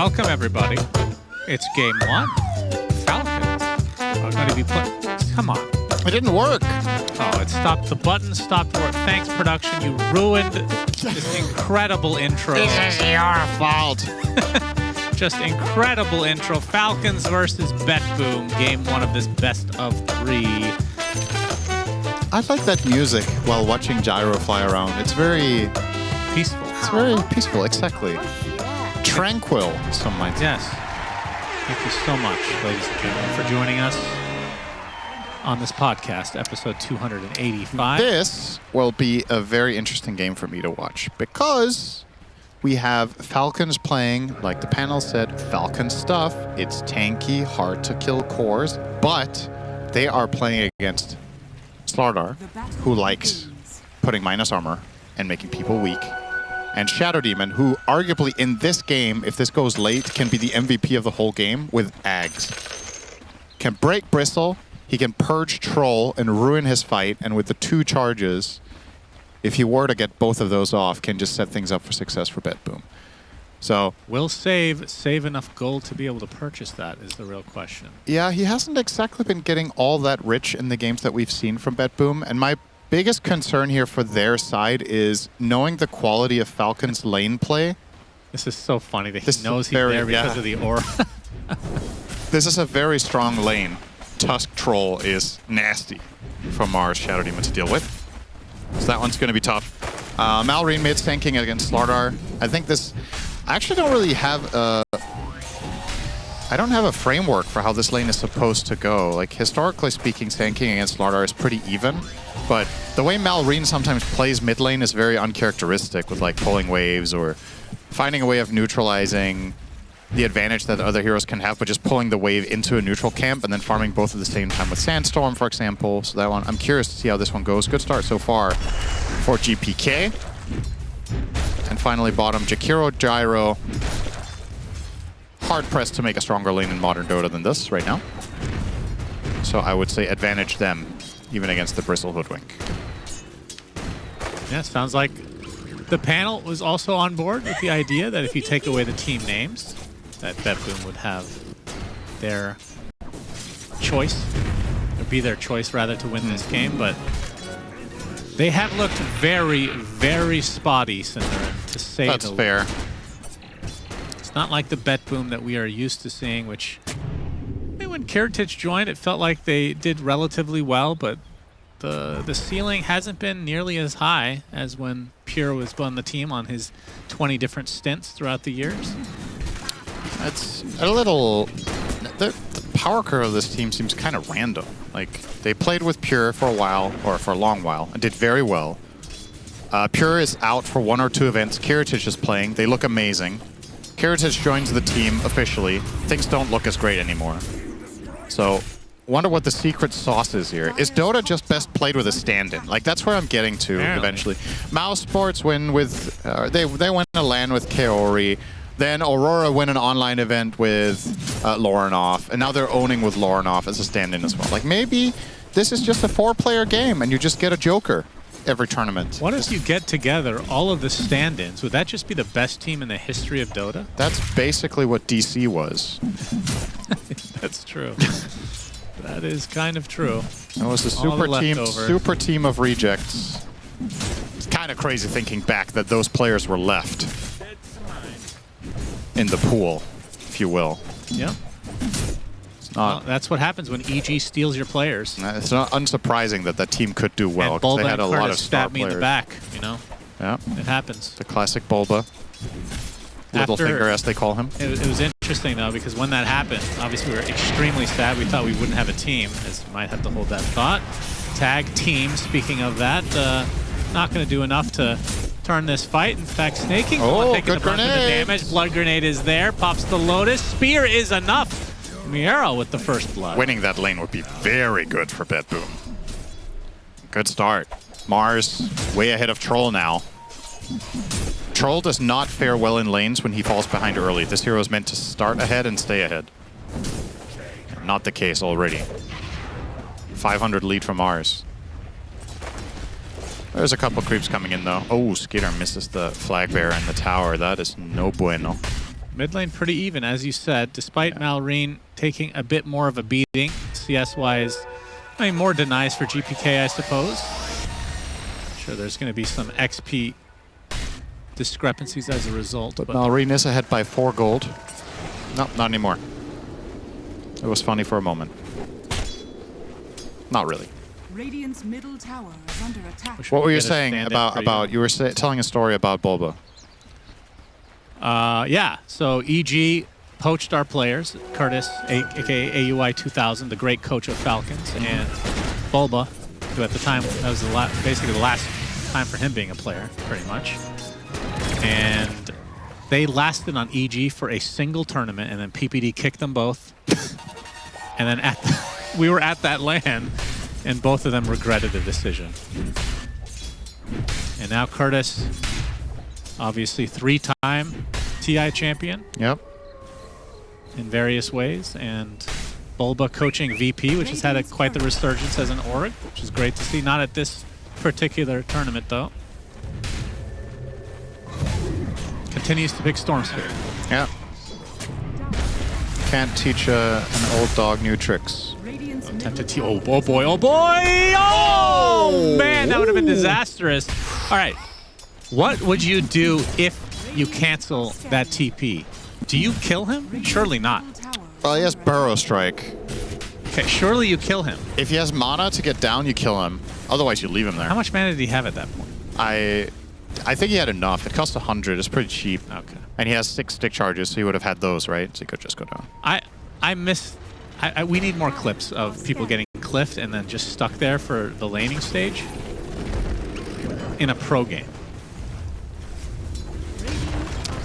Welcome, everybody. It's game one. Falcons are going to be playing. Come on. It didn't work. Oh, it stopped. The button stopped working. Thanks, production. You ruined this incredible intro. This is your fault. Just incredible intro. Falcons versus BetBoom. Game one of this best of three. I like that music while watching Gyro fly around. It's very peaceful. It's very peaceful, exactly. Tranquil, some might say. Yes. Thank you so much, ladies and gentlemen, for joining us on this podcast, episode 285. This will be a very interesting game for me to watch because we have Falcons playing, like the panel said, Falcon stuff. It's tanky, hard to kill cores, but they are playing against Slardar, who likes putting minus armor and making people weak, and Shadow Demon, who arguably in this game, if this goes late, can be the MVP of the whole game with Ags. Can break Bristle, he can purge Troll and ruin his fight, and with the 2 charges, if he were to get both of those off, can just set things up for success for BetBoom. So will save enough gold to be able to purchase that is the real question. Yeah, he hasn't exactly been getting all that rich in the games that we've seen from BetBoom, and my biggest concern here for their side is knowing the quality of Falcon's lane play. This is so funny that he knows he's there because of the aura. This is a very strong lane. Tusk Troll is nasty for Mars Shadow Demon to deal with. So that one's going to be tough. Malrine mid tanking against Slardar. I think this... I actually don't really have a... I don't have a framework for how this lane is supposed to go. Like, historically speaking, tanking against Slardar is pretty even. But the way Malrine sometimes plays mid lane is very uncharacteristic with like pulling waves or finding a way of neutralizing the advantage that other heroes can have, but just pulling the wave into a neutral camp and then farming both at the same time with Sandstorm, for example. So that one, I'm curious to see how this one goes. Good start so far for GPK. And finally bottom, Jakiro, Gyro. Hard pressed to make a stronger lane in modern Dota than this right now. So I would say advantage them, even against the Bristle Hoodwink. Yeah, sounds like the panel was also on board with the idea that if you take away the team names, that BetBoom would have their choice, or be their choice rather, to win this game, but they have looked very, very spotty, Cinderin, to say the least. That's fair. It's not like the BetBoom that we are used to seeing, which when Kiritich joined, it felt like they did relatively well, but the ceiling hasn't been nearly as high as when Pure was on the team on his 20 different stints throughout the years. It's a little... The power curve of this team seems kind of random. Like, they played with Pure for a while, or for a long while, and did very well. Pure is out for 1 or 2 events. Kiritich is playing. They look amazing. Kiritich joins the team officially. Things don't look as great anymore. So, wonder what the secret sauce is here. Is Dota just best played with a stand-in? Like, that's where I'm getting to eventually. Mouse Sports win with... they win a LAN with Kaori. Then Aurora win an online event with Lorenoff. And now they're owning with Lorenoff as a stand-in as well. Like, maybe this is just a 4-player game and you just get a Joker every tournament. What if you get together all of the stand-ins? Would that just be the best team in the history of Dota? That's basically what DC was. That's true. That is kind of true. It was a super team of rejects. It's kind of crazy thinking back that those players were left in the pool, if you will. Yeah. Well, that's what happens when EG steals your players. It's not unsurprising that that team could do well because they had a lot of star players. Me in the back, you know. Yeah. It happens. The classic Bulba. Littlefinger, as they call him. It was interesting, though, because when that happened, obviously we were extremely sad. We thought we wouldn't have a team, as you might have to hold that thought. Tag team, speaking of that, not going to do enough to turn this fight. In fact, Snaking taking the brunt of the damage. Blood Grenade is there. Pops the Lotus. Spear is enough. Miero with the first blood. Winning that lane would be very good for BetBoom. Good start. Mars way ahead of Troll now. Troll does not fare well in lanes when he falls behind early. This hero is meant to start ahead and stay ahead. Not the case already. 500 lead from Mars. There's a couple creeps coming in though. Oh, Skater misses the flag bearer in the tower. That is no bueno. Mid lane pretty even, as you said, despite Malrine taking a bit more of a beating, CS-wise. I mean, more denies for GPK, I suppose. I'm sure there's going to be some XP discrepancies as a result. But Malrine is ahead by 4 gold. No, not anymore. It was funny for a moment. Not really. Radiant's middle tower is under attack. What were you saying about you were telling a story about Bulba? Yeah, so EG poached our players, Curtis, aka AUI 2000, the great coach of Falcons, and Bulba, who at the time, that was basically the last time for him being a player, pretty much. And they lasted on EG for a single tournament, and then PPD kicked them both. And then we were at that LAN, and both of them regretted the decision. And now Curtis, obviously 3-time TI champion. Yep. In various ways, and Bulba coaching VP, which has had quite the resurgence as an org, which is great to see. Not at this particular tournament, though. Continues to pick Storm Spirit. Yeah. Can't teach an old dog new tricks. Oh boy, oh boy! Oh man, that would have been disastrous. All right, what would you do if you cancel that TP? Do you kill him? Surely not. Well, he has Burrow Strike. Okay, surely you kill him. If he has mana to get down, you kill him. Otherwise, you leave him there. How much mana did he have at that point? I think he had enough. It cost 100. It's pretty cheap. Okay. And he has 6 stick charges, so he would have had those, right? So he could just go down. We need more clips of people getting cliffed and then just stuck there for the laning stage in a pro game.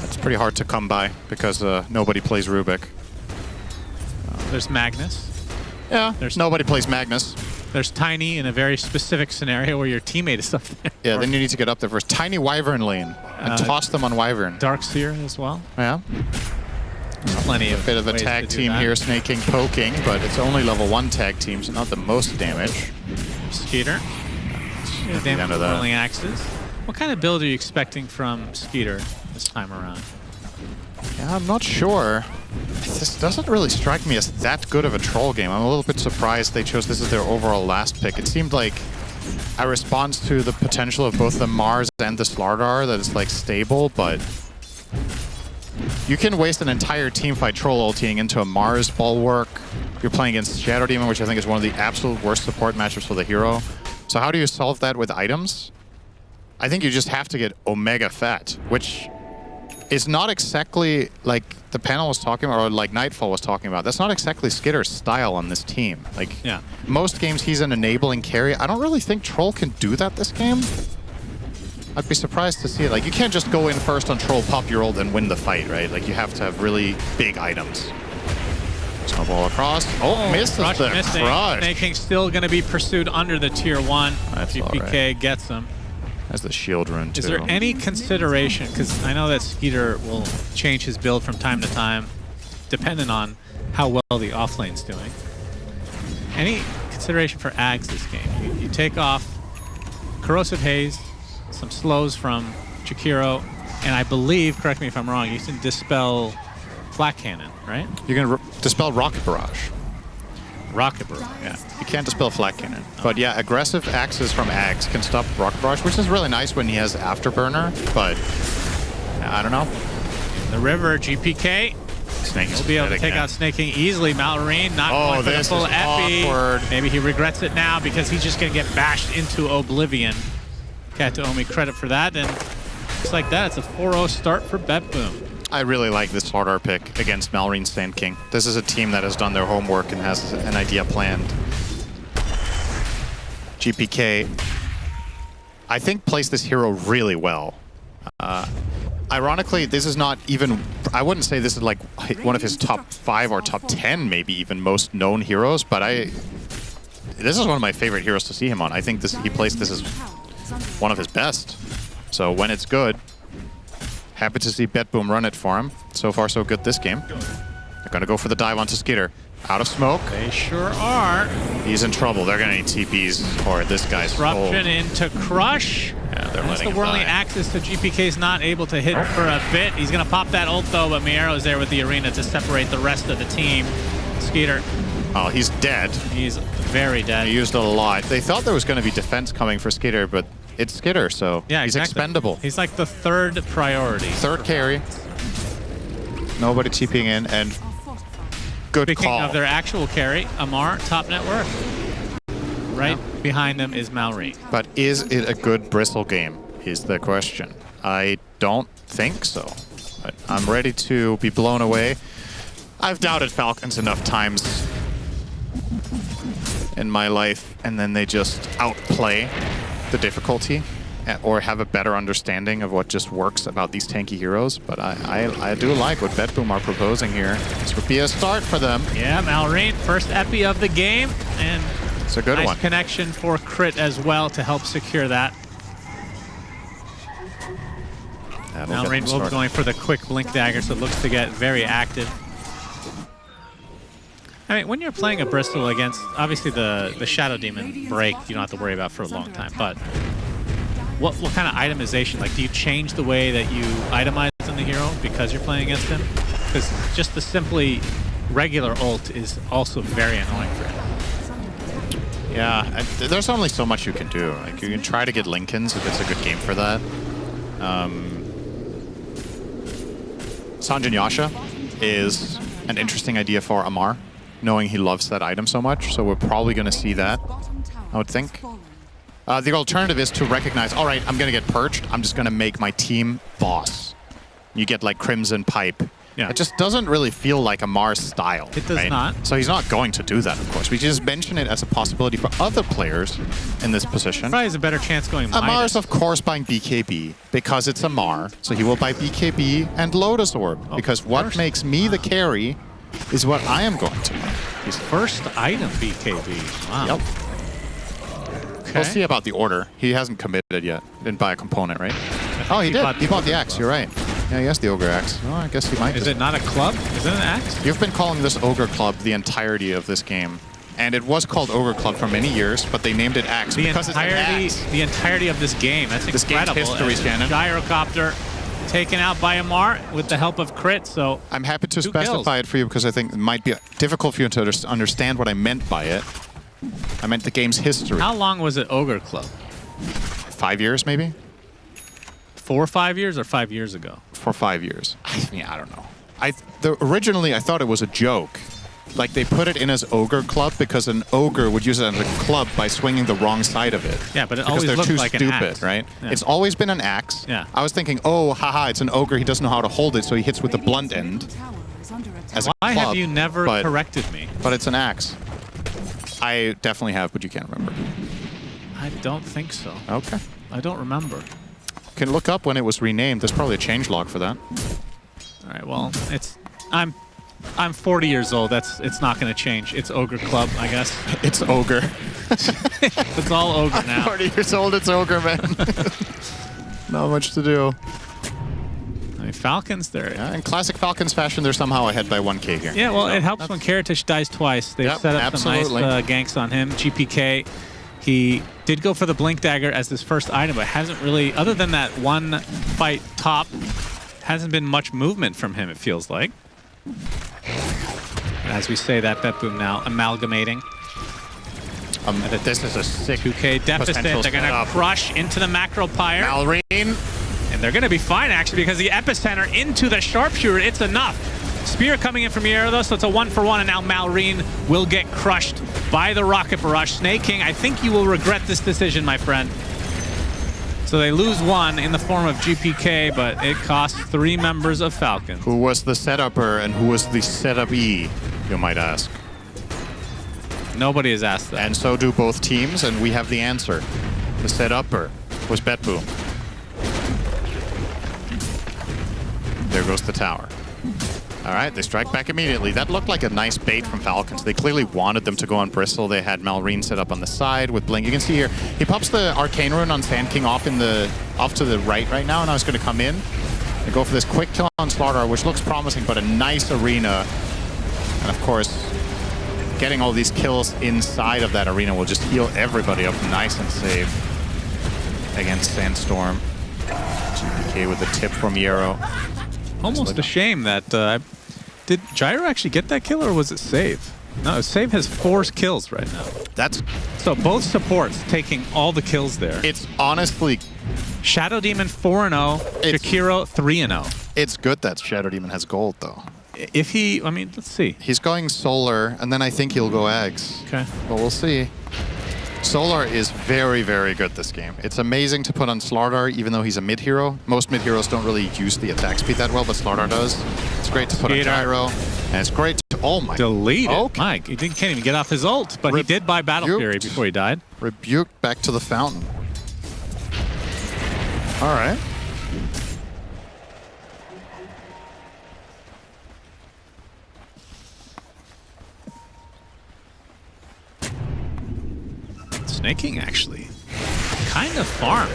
It's pretty hard to come by because nobody plays Rubik. There's Magnus. Yeah, nobody plays Magnus. There's Tiny in a very specific scenario where your teammate is up there. Yeah, then you need to get up there first. Tiny Wyvern lane and toss them on Wyvern. Darkseer as well. Yeah. There's plenty of a bit of a tag team here, snaking, poking, but it's only level 1 tag team, so not the most damage. Skeeter. Damage rolling axes. What kind of build are you expecting from Skeeter this time around? Yeah, I'm not sure. This doesn't really strike me as that good of a troll game. I'm a little bit surprised they chose this as their overall last pick. It seemed like a response to the potential of both the Mars and the Slardar that it's like stable, but you can waste an entire teamfight troll ulting into a Mars bulwark. You're playing against Shadow Demon, which I think is one of the absolute worst support matchups for the hero. So how do you solve that with items? I think you just have to get Omega Fat, which is not exactly like the panel was talking about, or like Nightfall was talking about. That's not exactly Skitter's style on this team. Like, yeah. Most games he's an enabling carry. I don't really think Troll can do that this game. I'd be surprised to see it. Like, you can't just go in first on Troll, pop your ult, and win the fight, right? Like, you have to have really big items. Snowball across. Oh, misses the crush. Snaking still going to be pursued under the tier 1. That's GPK right. Gets him. Has the shield rune too. Is there any consideration, because I know that Skeeter will change his build from time to time, depending on how well the offlane's doing. Any consideration for Ags this game? You take off Corrosive Haze, some slows from Jakiro, and I believe, correct me if I'm wrong, you can dispel Flak Cannon, right? You can dispel Rocket Barrage. Rocket Barrage, yeah. You can't dispel Flak Cannon. But yeah, aggressive axes from Ags can stop Rocket Barrage, which is really nice when he has Afterburner, but I don't know. In the river, GPK. He'll be able to take out Snaking easily. Malrine not going for the full epi. Maybe he regrets it now because he's just going to get bashed into Oblivion. Cat to Omi credit for that, and just like that, it's a 4-0 start for BetBoom. I really like this Slardar pick against Malrine Sand King. This is a team that has done their homework and has an idea planned. GPK, I think, plays this hero really well. Ironically, this is not even, I wouldn't say this is like one of his top 5 or top 10, maybe even most known heroes, but this is one of my favorite heroes to see him on. I think he plays this as one of his best. So when it's good, happy to see BetBoom run it for him. So far, so good this game. They're going to go for the dive onto Skeeter. Out of smoke. They sure are. He's in trouble. They're going to need TPs for this guy's Disruption into Crush. Yeah, they're That's letting the him whirling die. axis, so GPK's not able to hit for a bit. He's going to pop that ult, though, but Miero's there with the arena to separate the rest of the team. Skeeter, Oh, he's dead. he's very dead. He used it a lot. They thought there was going to be defense coming for Skitter, but it's Skitter, so Yeah, he's exactly. expendable. He's like the third priority. Third carry. Nobody TPing in, and good Speaking call. of their actual carry, Amar, top net worth. Right behind them is Malrine. But is it a good Bristle game, is the question. I don't think so. But I'm ready to be blown away. I've doubted Falcons enough times in my life, and then they just outplay the difficulty or have a better understanding of what just works about these tanky heroes. But I do like what BetBoom are proposing here. This would be a start for them. Yeah, Malrine, first epi of the game, and It's a good nice one. connection for Crit as well to help secure that. That'll get Malrine them will be started. going for the quick blink dagger, so it looks to get very active. I mean, when you're playing a Bristol against, obviously the Shadow Demon break, you don't have to worry about for a long time, but what kind of itemization? Like, do you change the way that you itemize on the hero because you're playing against him? Because just the simply regular ult is also very annoying for him. Yeah, there's only so much you can do. Like, you can try to get Lincolns if it's a good game for that. Sanjin Yasha is an interesting idea for Amar, knowing he loves that item so much. So we're probably going to see that, I would think. The alternative is to recognize, all right, I'm going to get perched. I'm just going to make my team boss. You get like Crimson Pipe. Yeah. It just doesn't really feel like Amar's style. It does right? not. So he's not going to do that, of course. We just mention it as a possibility for other players in this position. Probably has a better chance going Amar Midas. is, of course, buying BKB because it's Amar. So he will buy BKB and Lotus Orb because what first- makes me the carry is what I am going to make. His first item BKB. Wow. Yep. Okay. We'll see about the order. He hasn't committed yet. Didn't buy a component, right? Oh, he did. He bought the axe. You're right. Yeah, he has the Ogre Axe. Oh, I guess he might. Is it not a club? Is it an axe? You've been calling this Ogre Club the entirety of this game. And it was called Ogre Club for many years, but they named it Axe because it's an axe. The entirety of this game. That's This game's incredible. history, And Shannon. Gyrocopter taken out by Amar with the help of Crit, so I'm happy to 2 specify kills. it for you because I think it might be difficult for you to understand what I meant by it. I meant the game's history. How long was it Ogre Club? 5 years, maybe? 4 or 5 years or 5 years ago? For 5 years. I mean, I don't know. Originally, I thought it was a joke. Like, they put it in as Ogre Club because an ogre would use it as a club by swinging the wrong side of it. Yeah, but it because always they're looked too like an stupid, axe. right? Yeah. It's always been an axe. Yeah. I was thinking, oh, haha, it's an ogre. He doesn't know how to hold it, so he hits with the blunt end as a Why club. have you never but, corrected me? But it's an axe. I definitely have, but you can't remember. I don't think so. Okay. I don't remember. You can look up when it was renamed. There's probably a changelog for that. All right, well, I'm 40 years old. It's not going to change. It's Ogre Club, I guess. It's ogre. It's all Ogre now. 40 years old, it's ogre, man. Not much to do. I mean, Falcons, they're... Yeah, in classic Falcons fashion, they're somehow ahead by 1k here. Yeah, well, So it helps that's- when Karatesh dies twice. They've Yep, set up absolutely. some nice ganks on him. GPK, he did go for the Blink Dagger as his first item, but hasn't really, other than that one fight top, hasn't been much movement from him, it feels like. As we say that, BetBoom now amalgamating. This is a sick 2K deficit. potential They're going to setup. crush into the macro pyre. Malrine. And they're going to be fine, actually, because the epicenter into the sharpshooter, it's enough. Spear coming in from Miero, though, so it's a 1-for-1, and now Malrine will get crushed by the rocket barrage. Snake King, I think you will regret this decision, my friend. So they lose one in the form of GPK, but it costs 3 members of Falcons. Who was the setupper and who was the setup-e, you might ask. Nobody has asked that. And so do both teams, and we have the answer. The setupper was BetBoom. There goes the tower. All right, they strike back immediately. That looked like a nice bait from Falcons. They clearly wanted them to go on Bristle. They had Malrine set up on the side with Blink. You can see here, he pops the Arcane Rune on Sand King off to the right now, and now he's going to come in and go for this quick kill on Slaughter, which looks promising, but a nice arena. And of course, getting all these kills inside of that arena will just heal everybody up nice and safe. against Sandstorm. GPK with a tip from Yarrow. Almost a shame that... did Gyro actually get that kill, or was it Save? No, Save has 4 kills right now. That's... So both supports taking all the kills there. It's honestly... Shadow Demon 4-0, Shakiro 3-0. It's good that Shadow Demon has gold, though. If he... I mean, let's see. He's going Solar, and then I think he'll go Eggs. Okay. But we'll see. Solar is very, very good this game. It's amazing to put on Slardar, even though he's a mid-hero. Most mid-heroes don't really use the attack speed that well, but Slardar does. It's great to put on Gyro, and it's great to... Oh my... Delete it. Okay. Mike, he can't even get off his ult, but he did buy Battle Fury before he died. Rebuked back to the fountain. All right. Snaking, actually. Kind of farm.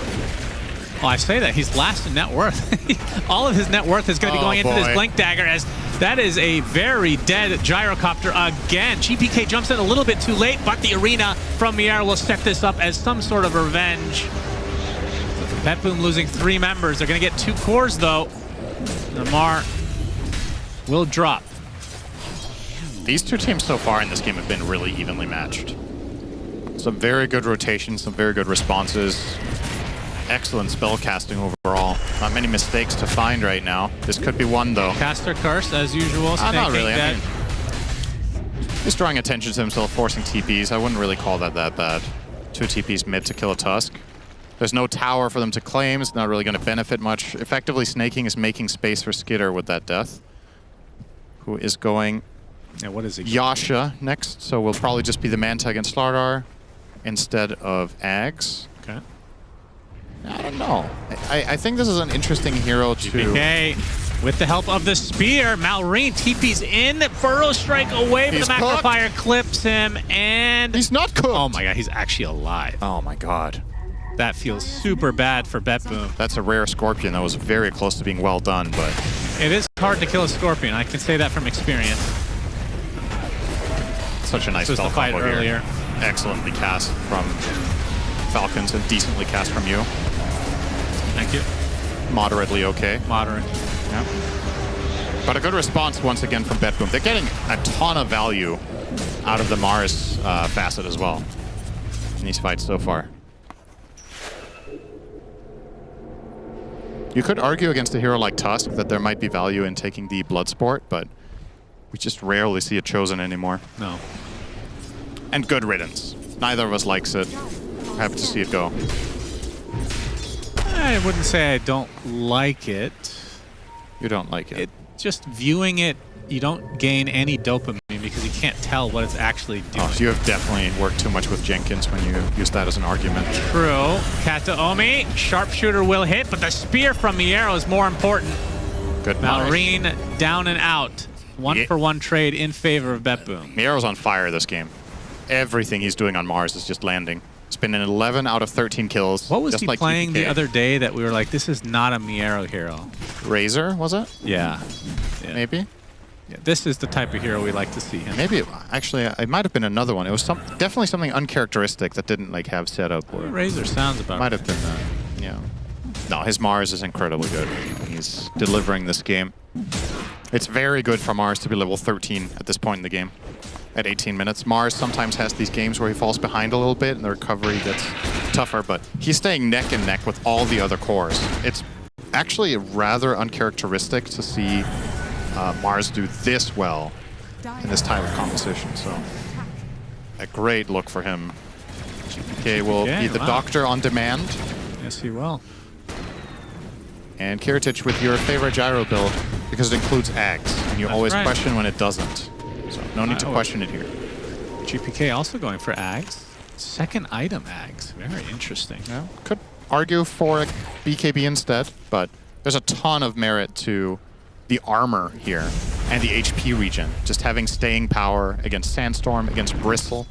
Well, I say that. He's last in net worth. All of his net worth is going to be going into this Blink Dagger, as that is a very dead Gyrocopter again. GPK jumps in a little bit too late, but the arena from Miera will set this up as some sort of revenge. BetBoom losing 3 members. They're going to get 2 cores, though. Namar will drop. These 2 teams so far in this game have been really evenly matched. Some very good rotations, some very good responses. Excellent spell casting overall. Not many mistakes to find right now. This could be one, though. Caster Curse, as usual. Not really. I mean, he's drawing attention to himself, forcing TPs. I wouldn't really call that bad. 2 TPs mid to kill a Tusk. There's no tower for them to claim. It's not really going to benefit much. Effectively, Snaking is making space for Skitter with that death. Who is going... Yeah, what is he? Yasha next. So we'll probably just be the Manta against Slardar instead of Ags. Okay. I don't know. I think this is an interesting hero to... GPK, with the help of the spear, Malrine TP's in, Burrow Strike away, but the Macro Fire clips him, and... He's not cooked! Oh my god, he's actually alive. Oh my god. That feels super bad for BetBoom. That's a rare Scorpion that was very close to being well done, but... It is hard to kill a Scorpion, I can say that from experience. Such a nice spell combo earlier. Excellently cast from Falcons and decently cast from you. Thank you. Moderately okay. Moderate. Yeah. But a good response once again from BetBoom. They're getting a ton of value out of the Mars facet as well in these fights so far. You could argue against a hero like Tusk that there might be value in taking the Bloodsport, but we just rarely see it chosen anymore. No. And good riddance. Neither of us likes it. Happy to see it go. I wouldn't say I don't like it. You don't like it? Just viewing it, you don't gain any dopamine because you can't tell what it's actually doing. Oh, so you have definitely worked too much with Jenkins when you use that as an argument. True. Kataomi, sharpshooter will hit, but the spear from Miero is more important. Good Malrine down and out. 1-for-1 trade in favor of BetBoom. Miero's on fire this game. Everything he's doing on Mars is just landing. It's been an 11 out of 13 kills. What was he like playing GPK. the other day that we were like, this is not a Miero hero? Razor, was it? Yeah. Maybe? Yeah, this is the type of hero we like to see him. Maybe, actually, it might have been another one. It was definitely something uncharacteristic that didn't like have setup. Or Razor sounds about might have been that. Yeah. No, his Mars is incredibly good. He's delivering this game. It's very good for Mars to be level 13 at this point in the game. At 18 minutes. Mars sometimes has these games where he falls behind a little bit and the recovery gets tougher, but he's staying neck and neck with all the other cores. It's actually rather uncharacteristic to see Mars do this well in this type of composition. So a great look for him. GPK will be the doctor on demand. Yes, he will. And Kiritich with your favorite gyro build because it includes Ags, and you always question when it doesn't. So no need to question it here. GPK also going for Ags. Second item Ags. Very interesting. Yeah. Could argue for a BKB instead, but there's a ton of merit to the armor here and the HP regen. Just having staying power against Sandstorm, against Bristle.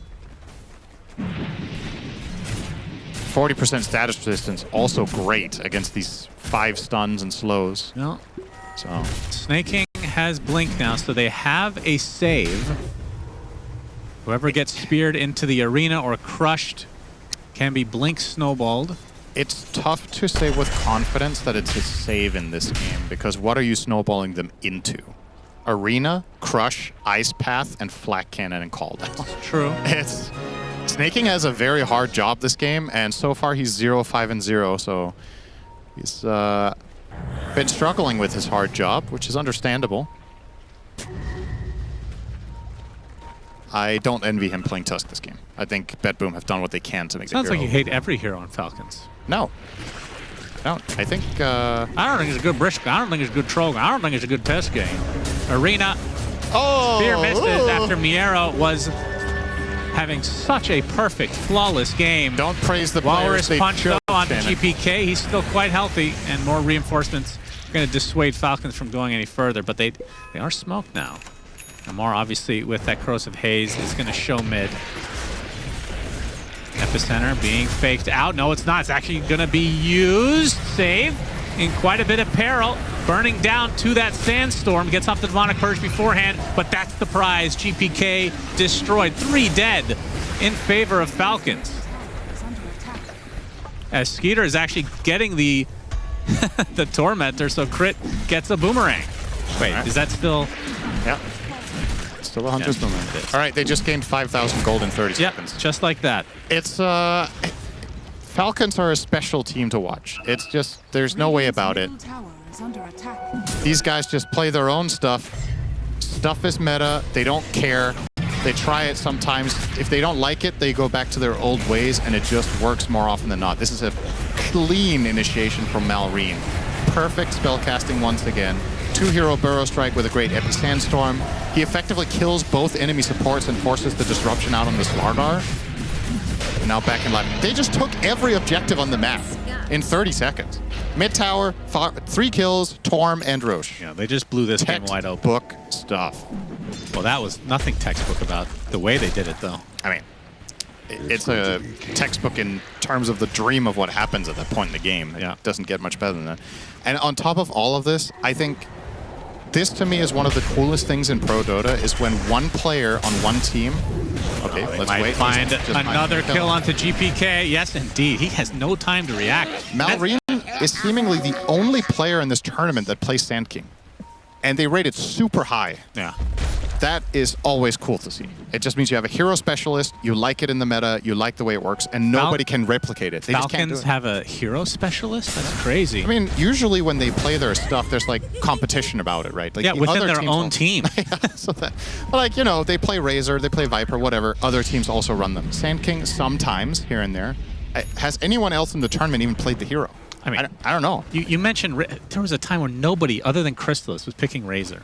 40% status resistance, also great against these 5 stuns and slows. No. So Snaking has Blink now, so they have a save. Whoever gets speared into the arena or crushed can be Blink snowballed. It's tough to say with confidence that it's a save in this game, because what are you snowballing them into? Arena, Crush, Ice Path, and Flak Cannon and Call Down. True. It's Snaking has a very hard job this game, and so far he's 0-5-0, so he's been struggling with his hard job, which is understandable. I don't envy him playing Tusk this game. I think BetBoom have done what they can to make the hero. Sounds like you hate every hero on Falcons. No. No, I think... I don't think it's a good Brisk. I don't think it's a good Troll. I don't think it's a good test game. Arena. Oh! Spear misses after Miero was having such a perfect, flawless game. Don't praise the Walrus players. punch though onto GPK. He's still quite healthy, and more reinforcements are going to dissuade Falcons from going any further, but they are smoked now. And more obviously with that corrosive haze is going to show mid. Epicenter being faked out. No, it's not. It's actually going to be used. Save in quite a bit of peril. Burning down to that sandstorm. Gets off the demonic purge beforehand, but that's the prize. GPK destroyed. 3 dead in favor of Falcons. As Skeeter is actually getting the the Tormentor, so Crit gets a boomerang. Wait, is that still... Yeah. Still a Hunter's Boomerang. All right, they just gained 5,000 gold in 30 seconds. Yep, just like that. It's, Falcons are a special team to watch. It's just, there's no way about it. These guys just play their own stuff. Stuff is meta. They don't care. They try it sometimes. If they don't like it, they go back to their old ways, and it just works more often than not. This is a clean initiation from Malrine. Perfect spellcasting once again. 2-hero Burrow Strike with a great Epi Sandstorm. He effectively kills both enemy supports and forces the disruption out on the Slardar. And now back in life. They just took every objective on the map in 30 seconds. Mid tower, 3 kills, Torm, and Roche. Yeah, they just blew this game wide open. Textbook stuff. Well, that was nothing textbook about the way they did it, though. I mean, it's a textbook in terms of the dream of what happens at that point in the game. Yeah. It doesn't get much better than that. And on top of all of this, I think this to me is one of the coolest things in Pro Dota is when one player on one team. Okay, let's wait. Find another kill onto GPK. Yes, indeed. He has no time to react. Malrine is seemingly the only player in this tournament that plays Sand King. And they rate it super high. Yeah. That is always cool to see. It just means you have a hero specialist, you like it in the meta, you like the way it works, and nobody can replicate it. They just can't do it. Falcons have a hero specialist? That's crazy. I mean, usually when they play their stuff, there's like competition about it, right? Like yeah, within their own don't. team. So that, like, you know, they play Razor, they play Viper, whatever. Other teams also run them. Sand King sometimes, here and there. Has anyone else in the tournament even played the hero? I mean, I don't know. You mentioned there was a time when nobody other than Crystallis was picking Razor.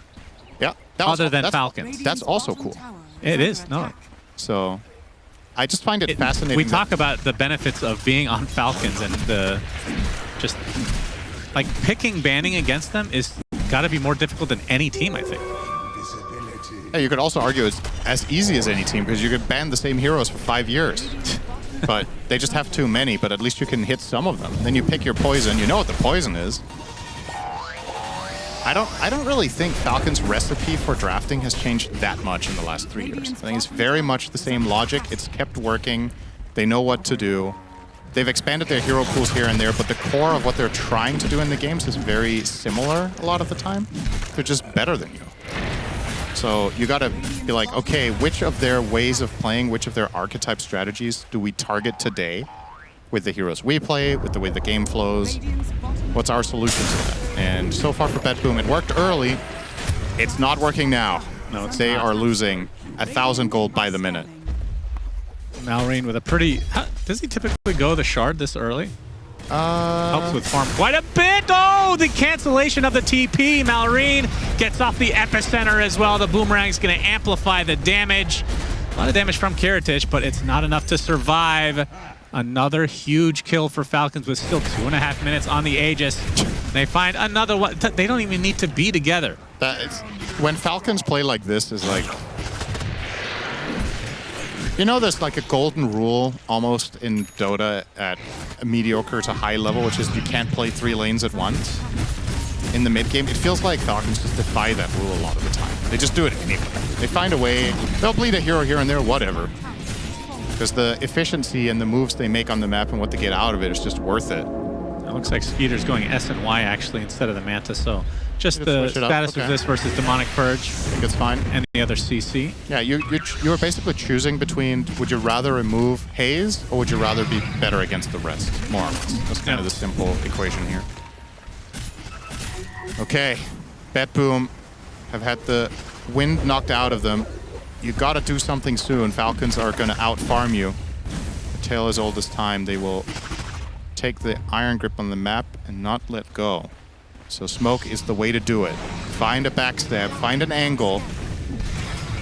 Yeah. Other than Falcons. That's also cool. It is, no. So, I just find it fascinating. We talk about the benefits of being on Falcons and the just like picking banning against them is got to be more difficult than any team, I think. Yeah, you could also argue it's as easy as any team because you could ban the same heroes for 5 years. But they just have too many, but at least you can hit some of them. Then you pick your poison. You know what the poison is. I don't really think Falcon's recipe for drafting has changed that much in the last 3 years. I think it's very much the same logic. It's kept working. They know what to do. They've expanded their hero pools here and there, but the core of what they're trying to do in the games is very similar a lot of the time. They're just better than you. So you gotta be like, okay, which of their ways of playing, which of their archetype strategies do we target today with the heroes we play, with the way the game flows? What's our solution to that? And so far for BetBoom, it worked early. It's not working now. No, it's they not. are losing 1,000 gold by the minute. Malrine with a pretty... does he typically go the shard this early? Helps with farm quite a bit. Oh, the cancellation of the TP. Malrine gets off the epicenter as well. The boomerang's going to amplify the damage. A lot of damage from Kiritich, but it's not enough to survive. Another huge kill for Falcons with still 2.5 minutes on the Aegis. They find another one. They don't even need to be together. When Falcons play like this, is like... You know, there's like a golden rule almost in Dota at a mediocre to high level, which is you can't play 3 lanes at once in the mid game. It feels like Falcons just defy that rule a lot of the time. They just do it anyway. They find a way. They'll bleed a hero here and there, whatever. Because the efficiency and the moves they make on the map and what they get out of it is just worth it. It looks like Skeeter's going S and Y actually instead of the Manta, so just the status of this versus Demonic Purge. I think it's fine. And the other CC. Yeah, you were basically choosing between would you rather remove Haze or would you rather be better against the rest, more or less. That's kind of the simple equation here. Okay, BetBoom have had the wind knocked out of them. You gotta do something soon. Falcons are gonna out-farm you. The tale as old as time. They will take the iron grip on the map and not let go. So smoke is the way to do it. Find a backstab, find an angle.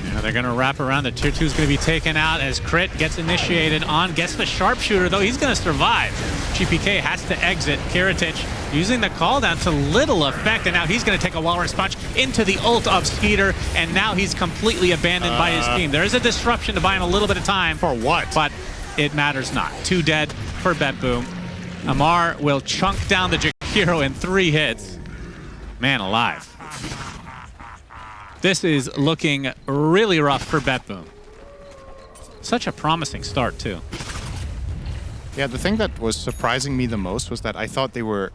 Yeah, they're gonna wrap around. The tier 2 is gonna be taken out as Crit gets initiated on, gets the sharpshooter though. He's gonna survive. GPK has to exit. Kiritich using the call down to little effect, and now he's gonna take a Walrus Punch into the ult of Skeeter, and now he's completely abandoned by his team. There is a disruption to buy him a little bit of time. For what? But it matters not. 2 dead for BetBoom. Amar will chunk down the Jakiro in 3 hits. Man alive. This is looking really rough for BetBoom. Such a promising start, too. Yeah, the thing that was surprising me the most was that I thought they were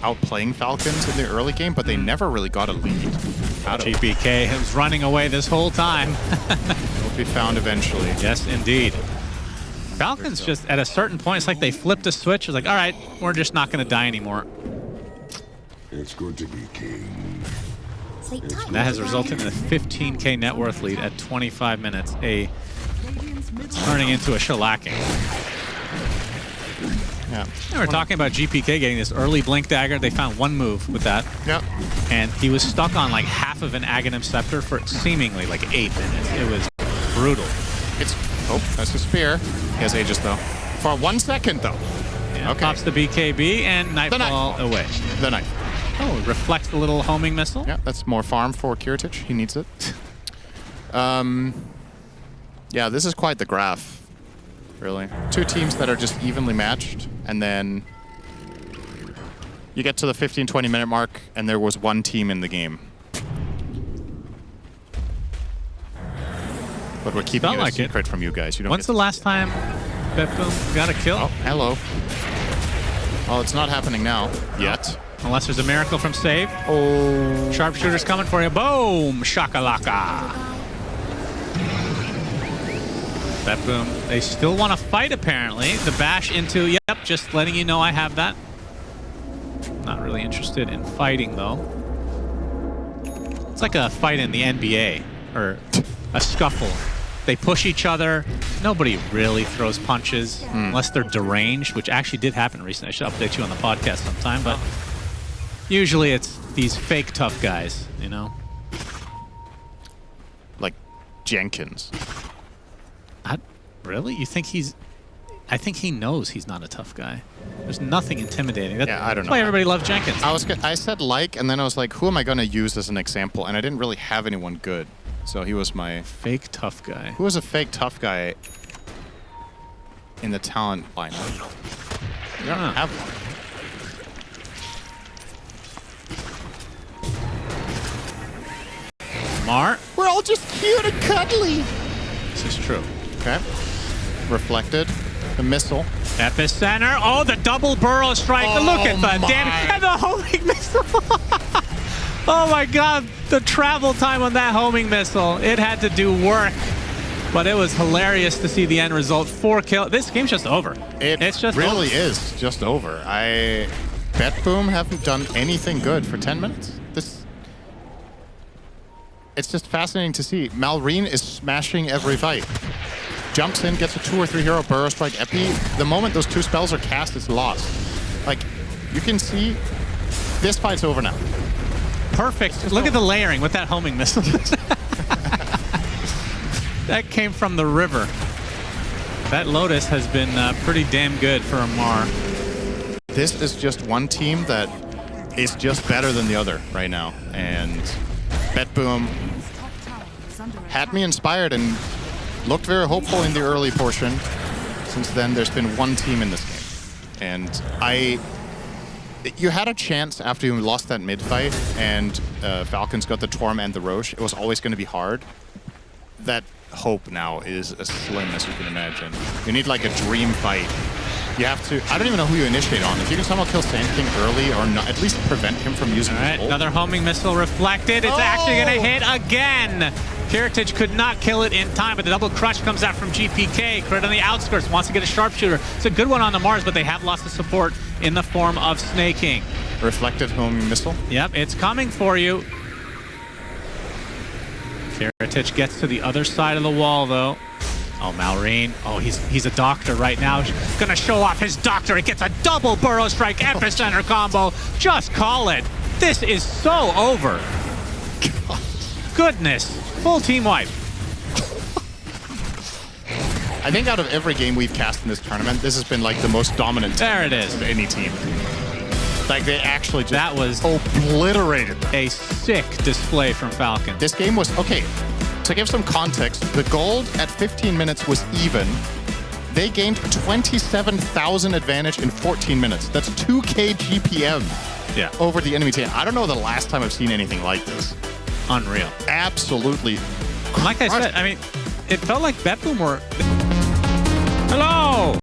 outplaying Falcons in the early game, but they never really got a lead. GPK was running away this whole time. Will be found eventually. Yes, indeed. Falcons just, at a certain point, it's like they flipped a switch. It's like, all right, we're just not going to die anymore. It's good to be king. And that has resulted in a 15K net worth lead at 25 minutes. Turning into a shellacking. Yeah. We were talking about GPK getting this early Blink Dagger. They found one move with that. Yep. And he was stuck on like half of an Aghanim Scepter for seemingly like 8 minutes. It was brutal. Oh, that's a spear. He has Aegis though. For 1 second though. Yeah, okay. pops the BKB and Nightfall away. The knife. Oh, it reflects the little homing missile. Yeah, that's more farm for Kiritich. He needs it. Yeah, this is quite the graph, really. 2 teams that are just evenly matched, and then you get to the 15-20 minute mark, and there was 1 team in the game. But we're keeping it a secret from you guys. You don't. When's the last time BetBoom got a kill? Oh, hello. Oh, it's not happening now yet. Unless there's a miracle from save. Oh. Sharpshooter's coming for you. Boom! Shakalaka. BetBoom, they still want to fight apparently. The bash into, yep, just letting you know I have that. Not really interested in fighting though. It's like a fight in the NBA or a scuffle. They push each other. Nobody really throws punches unless they're deranged, which actually did happen recently. I should update you on the podcast sometime, but usually it's these fake tough guys, you know? Like Jenkins. Really? You think he's... I think he knows he's not a tough guy. There's nothing intimidating. Yeah, I don't know. That's why everybody loves Jenkins. I said like, and then I was like, who am I going to use as an example? And I didn't really have anyone good. So he was my... Fake tough guy. Who was a fake tough guy in the talent lineup? You don't have one. Mar? We're all just cute and cuddly. This is true. Okay. Reflected. The missile. Epicenter. Oh, the double burrow strike. Oh, Look at the my. damage. And the homing missile. Oh my god. The travel time on that homing missile. It had to do work. But it was hilarious to see the end result. 4 kills. This game's just over. It's just really over. is just over. BetBoom haven't done anything good for 10 minutes. It's just fascinating to see. Malrine is smashing every fight. Jumps in, gets a 2 or 3 hero burrow strike epi. The moment those 2 spells are cast, it's lost. Like, you can see this fight's over now. Perfect. Look at the layering with that homing missile. That came from the river. That Lotus has been pretty damn good for Amar. This is just one team that is just better than the other right now. And BetBoom had me inspired and looked very hopeful in the early portion. Since then, there's been one team in this game. And you had a chance after you lost that mid fight and Falcons got the Torm and the Roche. It was always going to be hard. that hope now is as slim as you can imagine. You need like a dream fight. You have to, I don't even know who you initiate on. If you can somehow kill Sand King early or not, at least prevent him from using his ult. Another homing missile reflected. It's actually going to hit again. Heritage could not kill it in time, but the double crush comes out from GPK. Crit on the outskirts, wants to get a sharpshooter. It's a good one on the Mars, but they have lost the support in the form of Snaking. Reflected homing missile. Yep, it's coming for you. Heritage gets to the other side of the wall, though. Oh, Malrine. Oh, he's a doctor right now. He's gonna show off his doctor. He gets a double burrow strike epicenter combo. Just call it. This is so over. Goodness. Full team wipe. I think out of every game we've cast in this tournament, this has been like the most dominant There it is. of any team. Like they actually just That was obliterated them. a sick display from Falcon. This game was, okay, to give some context, the gold at 15 minutes was even. They gained 27,000 advantage in 14 minutes. That's 2k GPM over the enemy team. I don't know the last time I've seen anything like this. Unreal. Absolutely. Like I said, I mean, it felt like BetBoom were... Hello!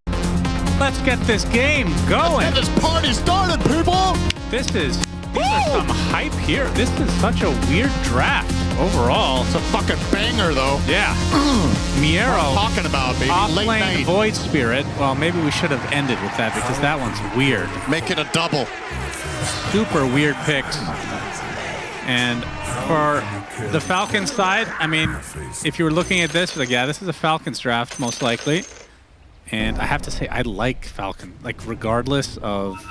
Let's get this game going. Let's get this party started, people! These are some hype here. This is such a weird draft overall. It's a fucking banger, though. Yeah. Miero. What I'm talking about, baby. Late Off-lane night. Void Spirit. Well, maybe we should have ended with that because that one's weird. Make it a double. Super weird picks. And for the Falcons side, I mean, if you were looking at this, like, yeah, this is a Falcons draft, most likely. And I have to say, I like Falcon. Like, regardless of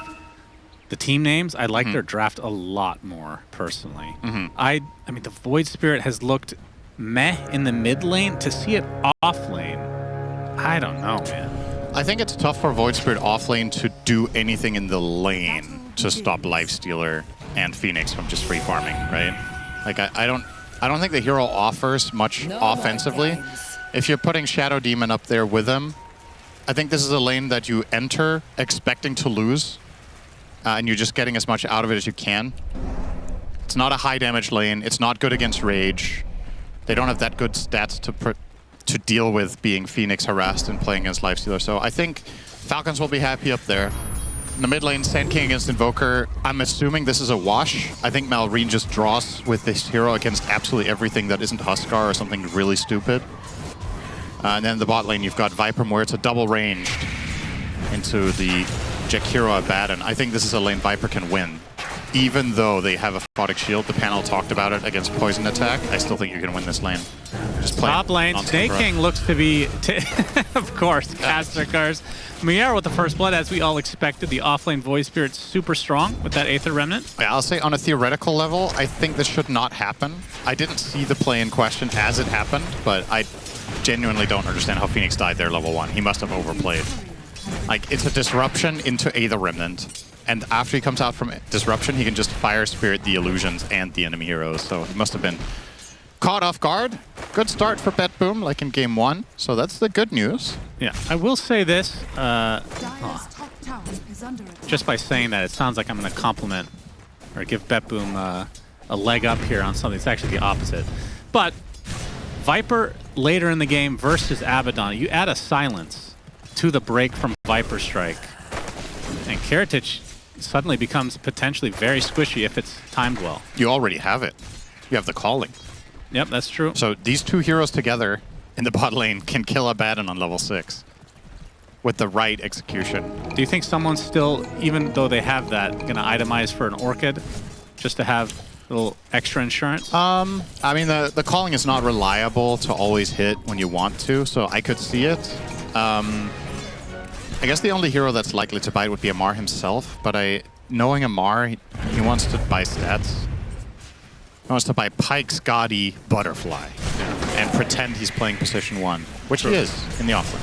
the team names, I like their draft a lot more, personally. I mean, the Void Spirit has looked meh in the mid lane. To see it off lane, I don't know, man. I think it's tough for Void Spirit off lane to do anything in the lane to stop Lifestealer and Phoenix from just free farming, right? Like, I don't think the hero offers much offensively. If you're putting Shadow Demon up there with him, I think this is a lane that you enter expecting to lose, and you're just getting as much out of it as you can. It's not a high damage lane. It's not good against Rage. They don't have that good stats to deal with being Phoenix harassed and playing against Lifestealer. So I think Falcons will be happy up there. In the mid lane, Sand King against Invoker. I'm assuming this is a wash. I think Malrine just draws with this hero against absolutely everything that isn't Huskar or something really stupid. And then in the bot lane, you've got Viper, where it's a double ranged into the Jakiro Abaddon. I think this is a lane Viper can win. Even though they have a Photic Shield, the panel talked about it against Poison Attack, I still think you can win this lane. Just play Top lane, Snake King looks to be, of course, Castercars. Miero with the first blood, as we all expected. The off-lane Void Spirit's super strong with that Aether Remnant. Yeah, I'll say on a theoretical level, I think this should not happen. I didn't see the play in question as it happened, but I genuinely don't understand how Phoenix died there level 1. He must have overplayed. Like, it's a disruption into Aether Remnant. And after he comes out from disruption, he can just Fire Spirit the illusions and the enemy heroes. So he must have been caught off guard. Good start for BetBoom, like in game 1. So that's the good news. Yeah, I will say this. Dire's top tower is under attack. Just by saying that, it sounds like I'm going to compliment or give BetBoom a leg up here on something. It's actually the opposite. But Viper later in the game versus Abaddon, you add a silence to the break from Viper Strike. And Karatic suddenly becomes potentially very squishy if it's timed well. You already have it. You have the calling. Yep, that's true. So these two heroes together in the bot lane can kill Abaddon on level 6 with the right execution. Do you think someone's still, even though they have that, going to itemize for an Orchid just to have a little extra insurance? I mean, the calling is not reliable to always hit when you want to, so I could see it. I guess the only hero that's likely to buy it would be Amar himself, but knowing Amar, he wants to buy stats. He wants to buy Pyke's Gaudy Butterfly and pretend he's playing position 1, which he is in the offlane.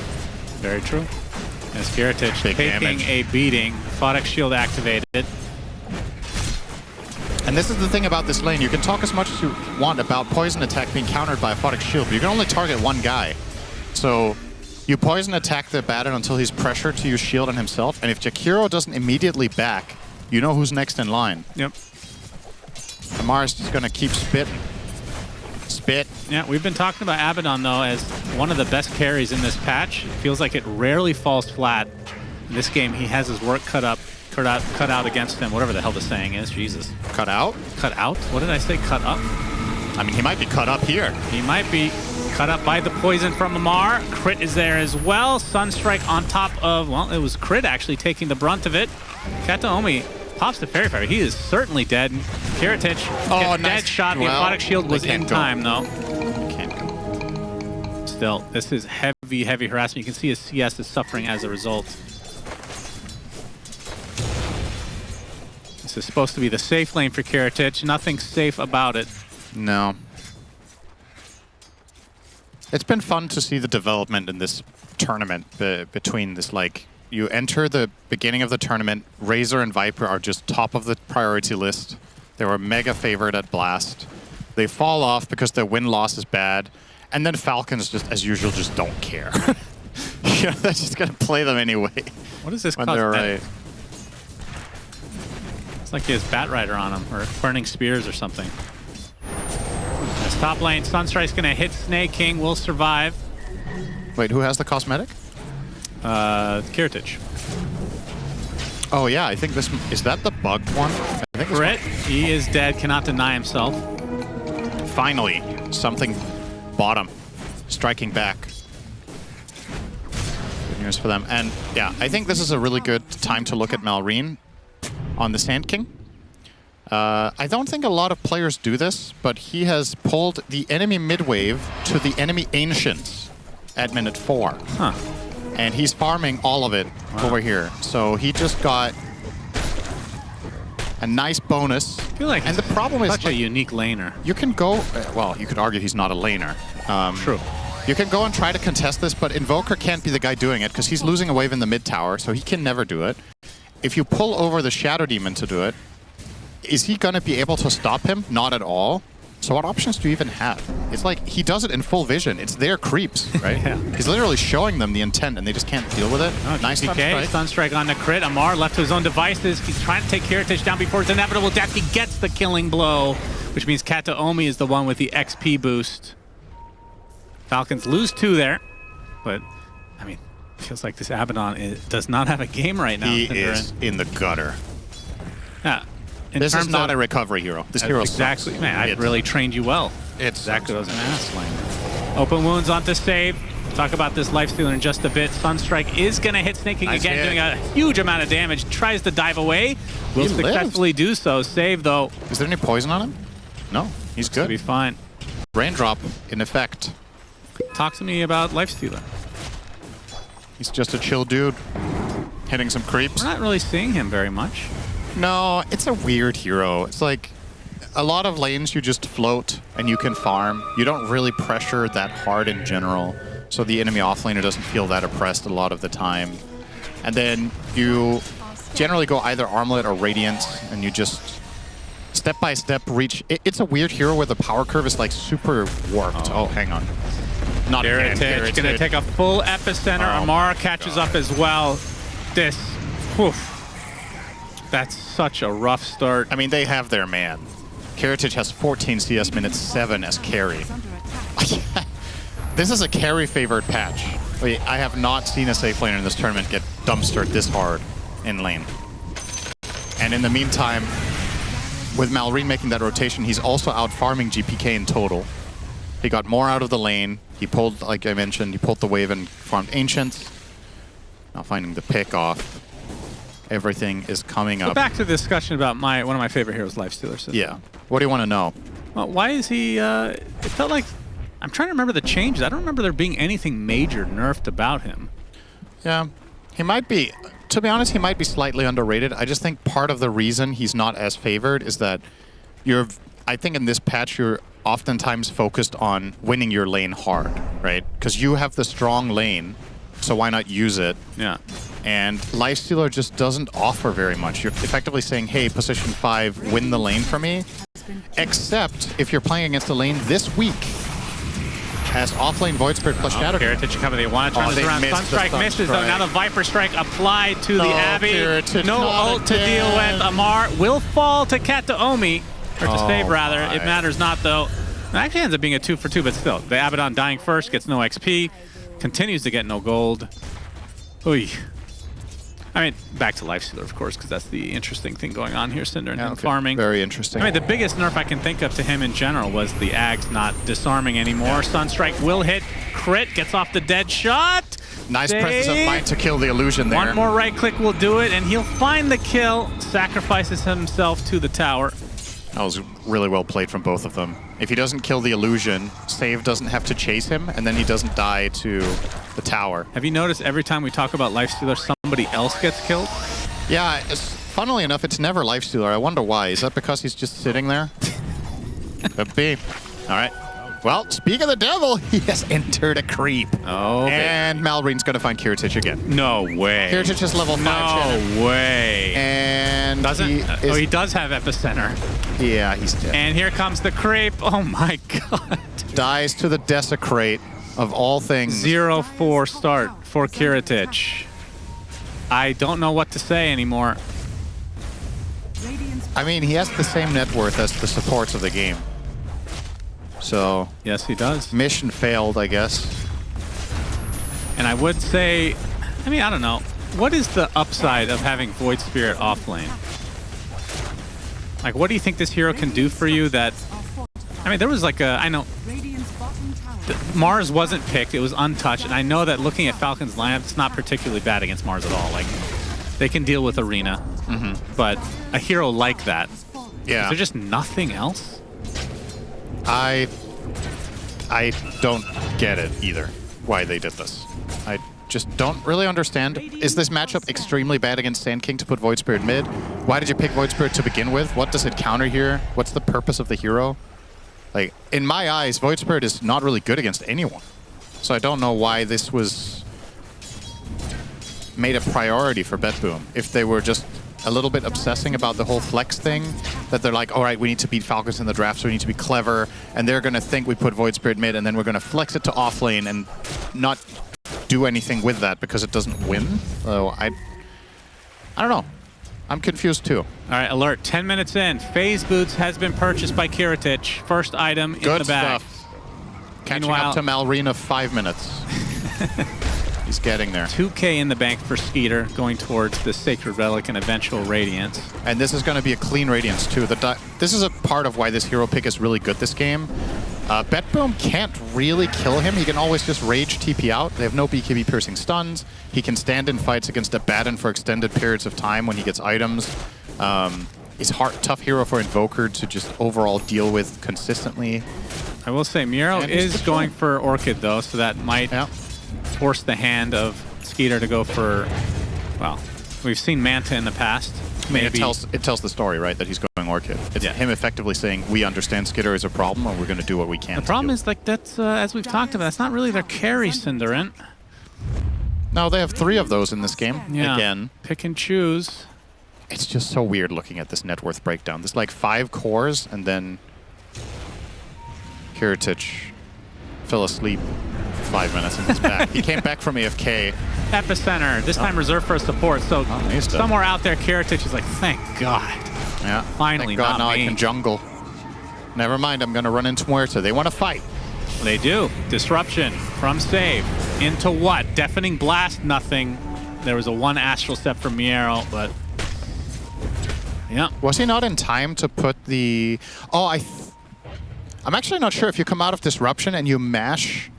Very true. As Karatic taking damage. a beating, Photic Shield activated. And this is the thing about this lane. You can talk as much as you want about Poison Attack being countered by a Photic Shield, but you can only target one guy. So you Poison Attack the Abaddon until he's pressured to use shield on himself, and if Jakiro doesn't immediately back, you know who's next in line. Yep. Amar's just gonna keep spitting. Spit. Yeah, we've been talking about Abaddon, though, as one of the best carries in this patch. It feels like it rarely falls flat. In this game, he has his work cut out against him, whatever the hell the saying is. Jesus. Cut out? Cut out? What did I say? Cut up? I mean, he might be cut up here. He might be cut up by the poison from Amar. Crit is there as well. Sunstrike on top of, well, it was Crit actually taking the brunt of it. Kataomi pops the Fairy Fire. He is certainly dead. Kiritich gets dead shot. The Aquatic Shield was in time, though. Can't go. Still, this is heavy, heavy harassment. You can see his CS is suffering as a result. This is supposed to be the safe lane for Kiritich. Nothing safe about it. No. It's been fun to see the development in this tournament between this, like, you enter the beginning of the tournament, Razor and Viper are just top of the priority list. They were mega favored at Blast. They fall off because their win-loss is bad. And then Falcons, just as usual, just don't care. You know, they're just going to play them anyway. What is this when cause? they're right. It's like he has Bat Rider on him, or Burning Spears or something. This top lane, Sunstrike's going to hit Snake King, will survive. Wait, who has the cosmetic? Kiritich. Oh yeah, I think this is that the bugged one. I think Crit, he is dead, cannot deny himself. Finally, something bottom, striking back. Good news for them. And yeah, I think this is a really good time to look at Malrine on the Sand King. I don't think a lot of players do this, but he has pulled the enemy mid-wave to the enemy Ancients at minute 4. Huh. And he's farming all of it over here. So he just got a nice bonus. I feel like and the problem is such a unique laner. You can go, well, you could argue he's not a laner. True. You can go and try to contest this, but Invoker can't be the guy doing it because he's losing a wave in the mid tower, so he can never do it. If you pull over the Shadow Demon to do it, is he going to be able to stop him? Not at all. So what options do you even have? It's like he does it in full vision. It's their creeps, right? Yeah. He's literally showing them the intent and they just can't deal with it. Oh, nice DK, Sunstrike on the crit. Amar left to his own devices. He's trying to take Kiritich down before his inevitable death. He gets the killing blow, which means Kataomi is the one with the XP boost. Falcons lose 2 there, but I mean, feels like this Abaddon does not have a game right now. He is in the gutter. Yeah. This is not a recovery hero. This hero exactly. sucks. Man, I've really trained you well. It's exactly what I was going to ask, Lane. Open wounds onto save. Talk about this lifestealer in just a bit. Sunstrike is going to hit Snake King again, doing a huge amount of damage. Tries to dive away. Will successfully do so. Save, though. Is there any poison on him? No. He's good. He'll be fine. Raindrop in effect. Talk to me about lifestealer. He's just a chill dude. Hitting some creeps. We're not really seeing him very much. No, it's a weird hero. It's like a lot of lanes you just float and you can farm. You don't really pressure that hard in general. So the enemy offlaner doesn't feel that oppressed a lot of the time. And then you generally go either Armlet or Radiant and you just step by step reach. It's a weird hero where the power curve is like super warped. Oh, hang on. Not Kiritich gonna take a full epicenter. Amara catches up as well. This, whew. That's such a rough start. I mean, they have their man. Kiritich has 14 CS minutes, 7 as carry. This is a carry-favored patch. Wait, I have not seen a safe laner in this tournament get dumpstered this hard in lane. And in the meantime, with Malrine making that rotation, he's also out farming GPK in total. He got more out of the lane. He pulled, like I mentioned, he pulled the wave and farmed Ancients. Now finding the pick off. Everything is coming up. Back to the discussion about one of my favorite heroes, Lifestealer. Yeah. What do you want to know? Well, why is he... it felt like... I'm trying to remember the changes. I don't remember there being anything major nerfed about him. Yeah. He might be... To be honest, he might be slightly underrated. I just think part of the reason he's not as favored is that I think in this patch, you're oftentimes focused on winning your lane hard, right? Because you have the strong lane, so why not use it? Yeah. And Lifestealer just doesn't offer very much. You're effectively saying, hey, position 5, win the lane for me. Except if you're playing against a lane this week as offlane Void Spirit plus Shadow. Kiritich coming. They want to turn this around. Sunstrike misses, though. Now the Viper Strike applied to the Abbey. Kiritich, no ult to deal with. Amar will fall to Kataomi. Or to save, rather. My. It matters not, though. It actually ends up being a 2 for 2, but still. The Abaddon dying first, gets no XP, continues to get no gold. Oy. I mean, back to Lifestealer, of course, because that's the interesting thing going on here, Cinder, and him farming. Very interesting. I mean, the biggest nerf I can think of to him in general was the Ags not disarming anymore. Sunstrike will hit, crit, gets off the dead shot. Nice presence of mind to kill the illusion there. One more right click will do it, and he'll find the kill, sacrifices himself to the tower. That was really well played from both of them. If he doesn't kill the illusion, Save doesn't have to chase him, and then he doesn't die to the tower. Have you noticed every time we talk about Lifestealer, somebody else gets killed? Yeah, funnily enough, it's never Lifestealer. I wonder why. Is that because he's just sitting there? Could be. All right. Well, speak of the devil, he has entered a creep. Oh, and Malreen's going to find Kiritich again. No way. Kiritich is level 5. No way. And he does have Epicenter. Yeah, he's dead. And here comes the creep. Oh my god. Dies to the Desecrate of all things. 0-4 start for Kiritich. I don't know what to say anymore. I mean, he has the same net worth as the supports of the game. So, yes, he does. Mission failed, I guess. And I would say, I mean, I don't know. What is the upside of having Void Spirit off lane? Like, what do you think this hero can do for you that... I mean, there was like a... I know... Mars wasn't picked. It was untouched. And I know that looking at Falcons' lineup, it's not particularly bad against Mars at all. Like, they can deal with Arena. But a hero like that, yeah. Is there just nothing else? I don't get it either, why they did this. I just don't really understand. Is this matchup extremely bad against Sand King to put Void Spirit mid? Why did you pick Void Spirit to begin with? What does it counter here? What's the purpose of the hero? Like, in my eyes, Void Spirit is not really good against anyone. So I don't know why this was made a priority for BetBoom. If they were just a little bit obsessing about the whole flex thing, that they're like, all right, we need to beat Falcons in the draft, so we need to be clever, and they're going to think we put Void Spirit mid, and then we're going to flex it to off lane and not do anything with that because it doesn't win. So I don't know. I'm confused too. All right, alert. 10 minutes in. Phase Boots has been purchased by Kiritich. First item in the bag. Good stuff. Catching up to Malreen of 5 minutes. He's getting there. 2K in the bank for Skeeter, going towards the Sacred Relic and eventual Radiance. And this is going to be a clean Radiance too. This is a part of why this hero pick is really good this game. BetBoom can't really kill him. He can always just rage TP out. They have no BKB piercing stuns. He can stand in fights against Abaddon for extended periods of time when he gets items. He's tough hero for Invoker to just overall deal with consistently. I will say Miro is going for Orchid though, so that might force the hand of Skeeter to go for, well, we've seen Manta in the past. I mean, it tells the story, right, that he's going Orchid. It's him effectively saying, we understand Skitter is a problem, and we're going to do what we can. The problem is, like, that's, as we've talked about, that's not really their carry, Cinderant. No, they have 3 of those in this game. Yeah. Again. Pick and choose. It's just so weird looking at this net worth breakdown. There's like 5 cores, and then Kiritich fell asleep for 5 minutes and he's back. He came back from AFK. Epicenter, this time reserved for a support. So somewhere out there, Kiritich is like, thank God. Yeah. Finally, thank God, now me. I can jungle. Never mind, I'm going to run into Muerta. They want to fight. They do. Disruption from Save. Into what? Deafening Blast, nothing. There was a 1 Astral Step from Miero, but... yeah. Was he not in time to put the... Oh, I'm actually not sure if you come out of Disruption and you mash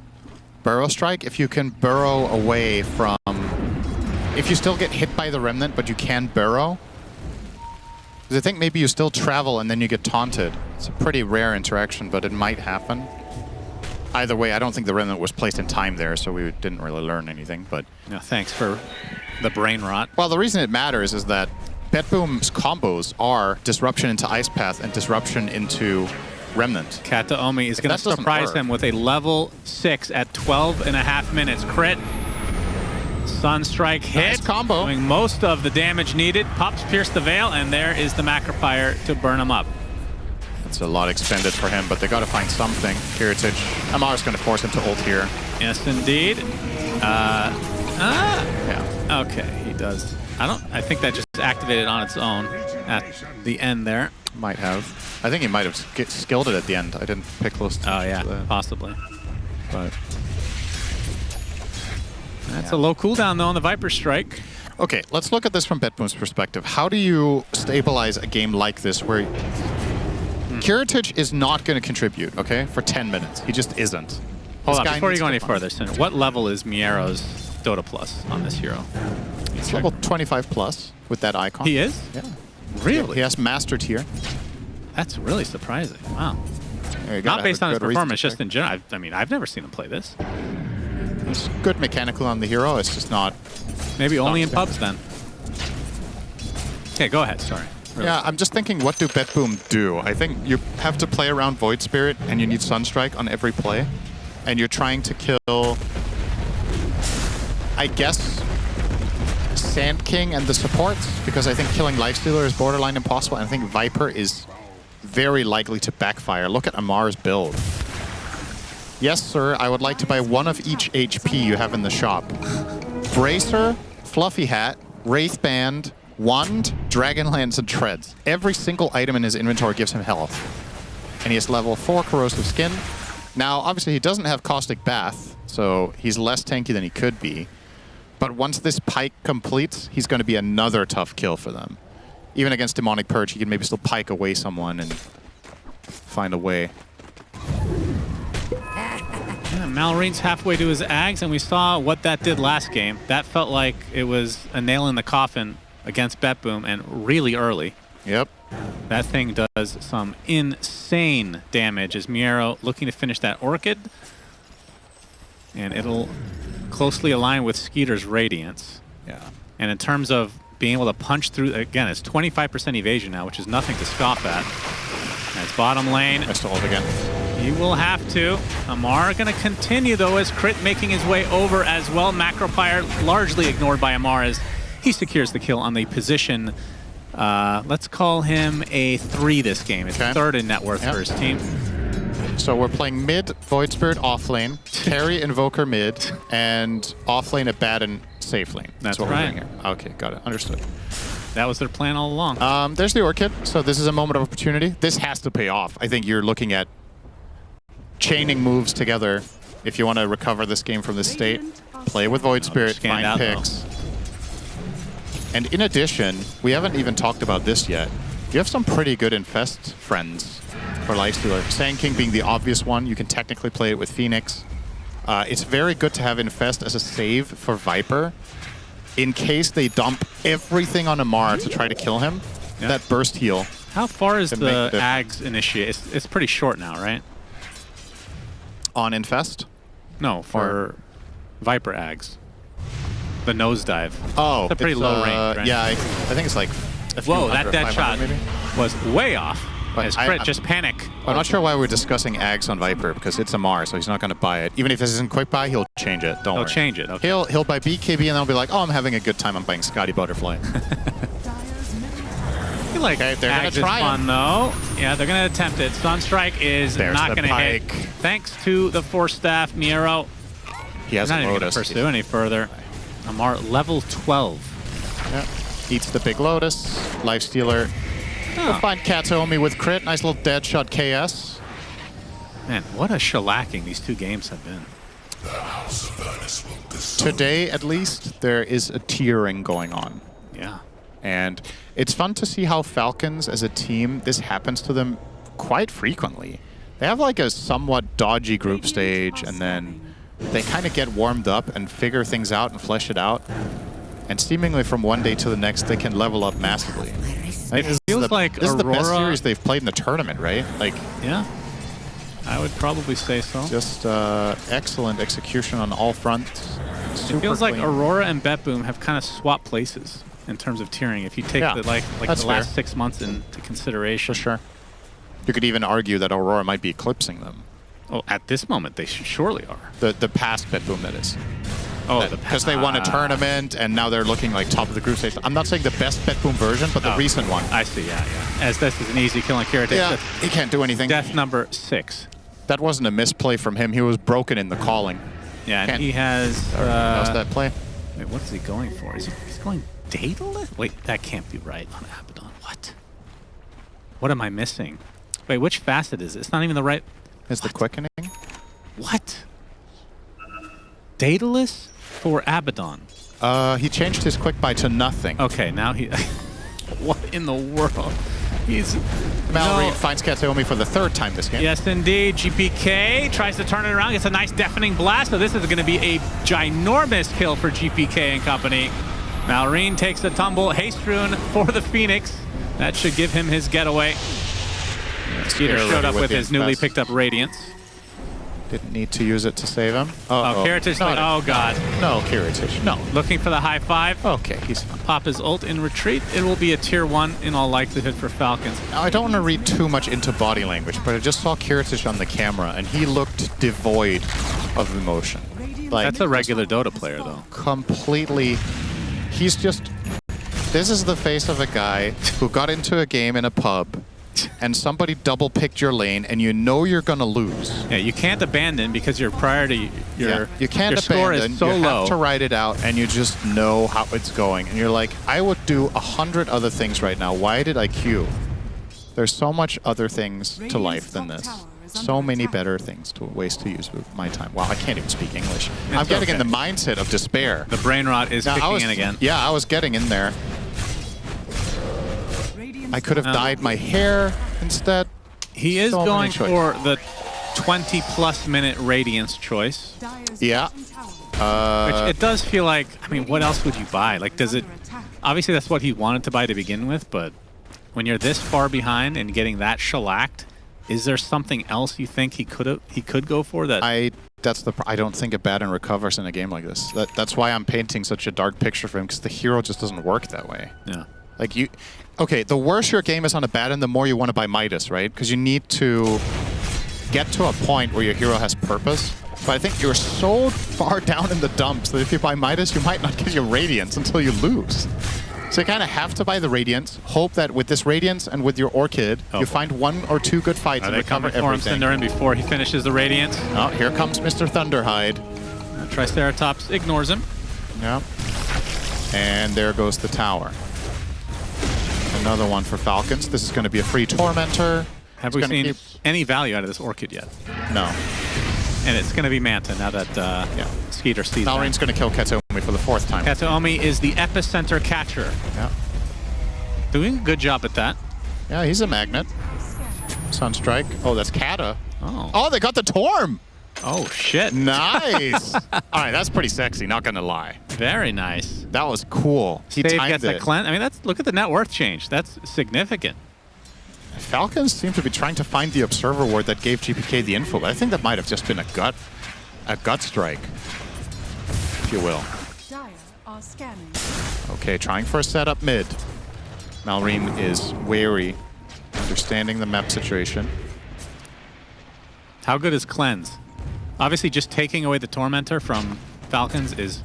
Burrow Strike, if you can burrow away from... If you still get hit by the Remnant, but you can burrow. Because I think maybe you still travel and then you get taunted. It's a pretty rare interaction, but it might happen. Either way, I don't think the Remnant was placed in time there, so we didn't really learn anything, but... No, thanks for the brain rot. Well, the reason it matters is that BetBoom's combos are Disruption into Ice Path and Disruption into Remnant. Kataomi is going to surprise him with a level 6 at 12.5 minutes. Crit. Sunstrike hit. Nice combo. Doing most of the damage needed. Pops pierce the veil, and there is the Macropire to burn him up. That's a lot expended for him, but they got to find something. Kiritich. Amar's going to force him to ult here. Yes, indeed. Yeah. Okay, he does. I think that just activated on its own at the end there. Might have. I think he might have skilled it at the end. I didn't pay close attention Oh, yeah, to that. possibly. But That's a low cooldown, though, on the Viper Strike. okay, let's look at this from BetBoom's perspective. How do you stabilize a game like this where Kiritich is not going to contribute, okay, for 10 minutes? He just isn't. Hold This on, guy before you needs go to any find- further, Sinner, what level is Miero's Dota Plus on this hero? It's level 25 plus with that icon. He is? Yeah. Really? He has Master Tier. That's really surprising. Wow. You gotta Not have based a on his good reason performance, to just in general. I mean, I've never seen him play this. He's good mechanical on the hero. It's just not. Maybe only in Stop pubs, then. Okay, go ahead. Sorry. Really. Yeah, I'm just thinking, what do BetBoom do? I think you have to play around Void Spirit, and you need Sunstrike on every play, and you're trying to kill, I guess, Sand King and the supports, because I think killing Lifestealer is borderline impossible, and I think Viper is very likely to backfire. Look at Amar's build. Yes, sir, I would like to buy one of each HP you have in the shop. Bracer, Fluffy Hat, Wraith Band, Wand, Dragonlance, and Treads. Every single item in his inventory gives him health. And he has level 4 Corrosive Skin. Now, obviously, he doesn't have Caustic Bath, so he's less tanky than he could be. But once this Pike completes, he's going to be another tough kill for them. Even against Demonic Purge, he can maybe still Pike away someone and find a way. Yeah, Malorine's halfway to his Ags, and we saw what that did last game. That felt like it was a nail in the coffin against BetBoom, and really early. Yep. That thing does some insane damage as Miero looking to finish that Orchid. And it'll closely align with Skeeter's Radiance. Yeah. And in terms of being able to punch through, again, it's 25% evasion now, which is nothing to scoff at. And it's bottom lane. I stalled again. He will have to. Amar going to continue, though, as Crit making his way over as well. Macropire largely ignored by Amar as he secures the kill on the position. Let's call him a 3 this game. It's Okay. third in net worth for his team. So we're playing mid, Void Spirit off lane, carry Invoker mid, and off lane Abaddon safe lane. That's what right. we're doing here. Okay, got it. Understood. That was their plan all along. There's the Orchid. So this is a moment of opportunity. This has to pay off. I think you're looking at chaining moves together. If you want to recover this game from this state, play with Void Spirit, scanned find out, picks. And in addition, we haven't even talked about this yet. You have some pretty good Infest friends for Lifestealer. Sand King being the obvious one. You can technically play it with Phoenix. It's very good to have Infest as a save for Viper in case they dump everything on Amar to try to kill him. Yeah. That burst heal. How far is to make the the- Ags initiate? It's pretty short now, right? On Infest? No, for Viper Ags. The nosedive. Oh, It's a pretty low range, right? Yeah, I think it's like a few Whoa, that hundred, dead 500 shot maybe. was way off. But As I- Crit I'm- just panic. I'm not sure why we're discussing Ags on Viper, because it's Amar, so he's not going to buy it. Even if this isn't quick buy, he'll change it. Don't They'll worry. change it. Okay. He'll buy BKB and then he'll be like, oh, I'm having a good time. I'm buying Scotty Butterfly. Dyer's middle tower I feel like Okay, they're gonna Ags is try it. fun, though. Yeah, they're going to attempt it. Sunstrike is There's not the going to hit. Pike. Thanks to the Force Staff, Miero. He has Not a even going to Lotus. pursue any further. Amar, level 12. Yeah. Eats the big Lotus. Lifestealer. We'll find Kataomi with crit. Nice little dead shot KS. Man, what a shellacking these two games have been. Today, at least, there is a tiering going on. Yeah. And it's fun to see how Falcons, as a team, this happens to them quite frequently. They have like a somewhat dodgy group stage, and then they kind of get warmed up and figure things out and flesh it out. And seemingly from one day to the next, they can level up massively. Like, this feels is the, like this is the best Aurora- series they've played in the tournament, right? Like, Yeah. I would probably say so. just excellent execution on all fronts. Super It feels like clean. Aurora and BetBoom have kind of swapped places in terms of tiering. If you take Yeah, the that's the last fair. 6 months into consideration. For sure. You could even argue that Aurora might be eclipsing them. Oh, at this moment, they surely are. The past BetBoom, that is. Oh, Because they won a tournament and now they're looking like top of the group stage. I'm not saying the best BetBoom version, but the Oh, recent one. I see, yeah. As this is an easy kill on Kiritich. Yeah, That's he can't do anything. death number 6. That wasn't a misplay from him. He was broken in the calling. Yeah, and Can't- he has... How's that play? Wait, what is he going for? He's going Daedalus? Wait, that can't be right on Abaddon. What? What am I missing? Wait, which facet is it? It's not even the right... Is the quickening? What? Daedalus for Abaddon. He changed his quick buy to nothing. Okay, now he... What in the world? He's... Mallory finds Katsuomi for the 3rd time this game. Yes, indeed. GPK tries to turn it around. Gets a nice deafening blast. So this is going to be a ginormous kill for GPK and company. Malrine takes the tumble. Haste Rune for the Phoenix. That should give him his getaway. Skeeter showed up with his newly picked up Radiance. Didn't need to use it to save him. Oh, Kiritich. Oh, God. No, Kiritich. No. Looking for the high five. Okay, he's fine. Pop his ult in retreat. It will be a tier 1 in all likelihood for Falcons. Now, I don't want to read too much into body language, but I just saw Kiritich on the camera, and he looked devoid of emotion. Like, That's a regular Dota player, though. Completely. He's just... This is the face of a guy who got into a game in a pub, and somebody double-picked your lane, and you know you're going to lose. Yeah, you can't abandon because your priority, your score is so you low. have to ride it out, and you just know how it's going. And you're like, I would do 100 other things right now. Why did I queue? There's so much other things to life than this. So many better things to ways to use my time. Wow, I can't even speak English. I'm getting in the mindset of despair. The brain rot is kicking in again. Yeah, I was getting in there. I could have dyed my hair instead. He is going for the 20-plus minute Radiance choice. Yeah. Which it does feel like, I mean, what else would you buy? Like, does it... Obviously, that's what he wanted to buy to begin with, but when you're this far behind and getting that shellacked, is there something else you think he could go for that? I don't think Abaddon recovers in a game like this. That's why I'm painting such a dark picture for him, because the hero just doesn't work that way. Yeah. Like you... Okay, the worse your game is on Abaddon, the more you want to buy Midas, right? Because you need to get to a point where your hero has purpose. But I think you're so far down in the dumps that if you buy Midas, you might not get your Radiance until you lose. So you kind of have to buy the Radiance, hope that with this Radiance and with your Orchid, you find 1 or 2 good fights and recover everything. Cinderin before he finishes the Radiance. Oh, here comes Mr. Thunderhide. Triceratops ignores him. Yeah. And there goes the tower. Another one for Falcons. This is going to be a free Tormentor. Have we seen any value out of this Orchid yet? No. And it's going to be Manta now that Skeeter sees that. Malrine's going to kill Katsuomi for the 4th time. Katsuomi is the epicenter catcher. Yeah. Doing a good job at that. Yeah, he's a magnet. Sunstrike. Oh, that's Kata. Oh, they got the Torm! Oh, shit. Nice! All right, that's pretty sexy, not gonna lie. Very nice. That was cool. He timed it. I mean, look at the net worth change. That's significant. Falcons seem to be trying to find the observer ward that gave GPK the info, but I think that might have just been a gut strike, if you will. Okay, trying for a setup mid. Malrine is wary, understanding the map situation. How good is Cleanse? Obviously, just taking away the Tormentor from Falcons is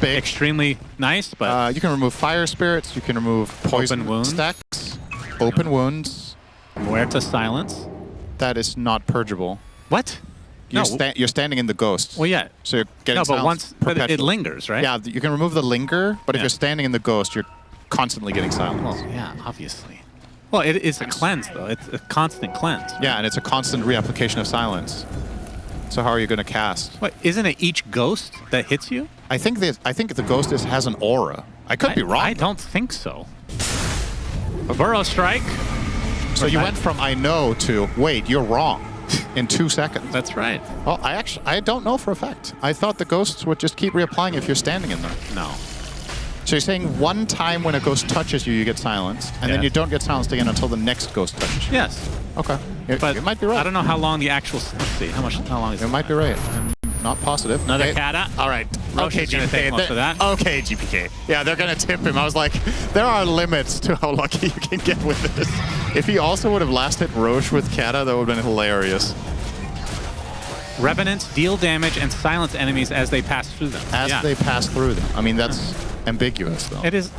big. Extremely nice, but... you can remove Fire Spirits, you can remove Poison wounds. Stacks, Open Wounds. Muerta Silence. That is not purgeable. What? You're standing in the Ghost. Well, yeah. So you're getting but it lingers, right? Yeah, you can remove the Linger, but if you're standing in the Ghost, you're constantly getting silence. Well, yeah, obviously. Well, it's a cleanse, though. It's a constant cleanse. Yeah, and it's a constant reapplication of silence. So how are you going to cast? What, isn't it each ghost that hits you? I think the Ghost has an aura. I could be wrong. I don't think so. A Burrow Strike. So you went from I know to, wait, you're wrong in 2 seconds. That's right. Well, I don't know for a fact. I thought the Ghosts would just keep reapplying if you're standing in them. No. So you're saying one time when a Ghost touches you, you get silenced, and then you don't get silenced again until the next Ghost touches you? Yes. Okay. But you might be right. I don't know how long the actual... Let's see. How long is it? You might be right. I'm not positive. Another Kata. All right. Roche Okay, is gonna take most of that. Okay, GPK. Yeah, they're going to tip him. I was like, there are limits to how lucky you can get with this. If he also would have last hit Roche with Kata, that would have been hilarious. Revenants deal damage and silence enemies as they pass through them. As they pass through them. I mean, that's ambiguous, though. It is.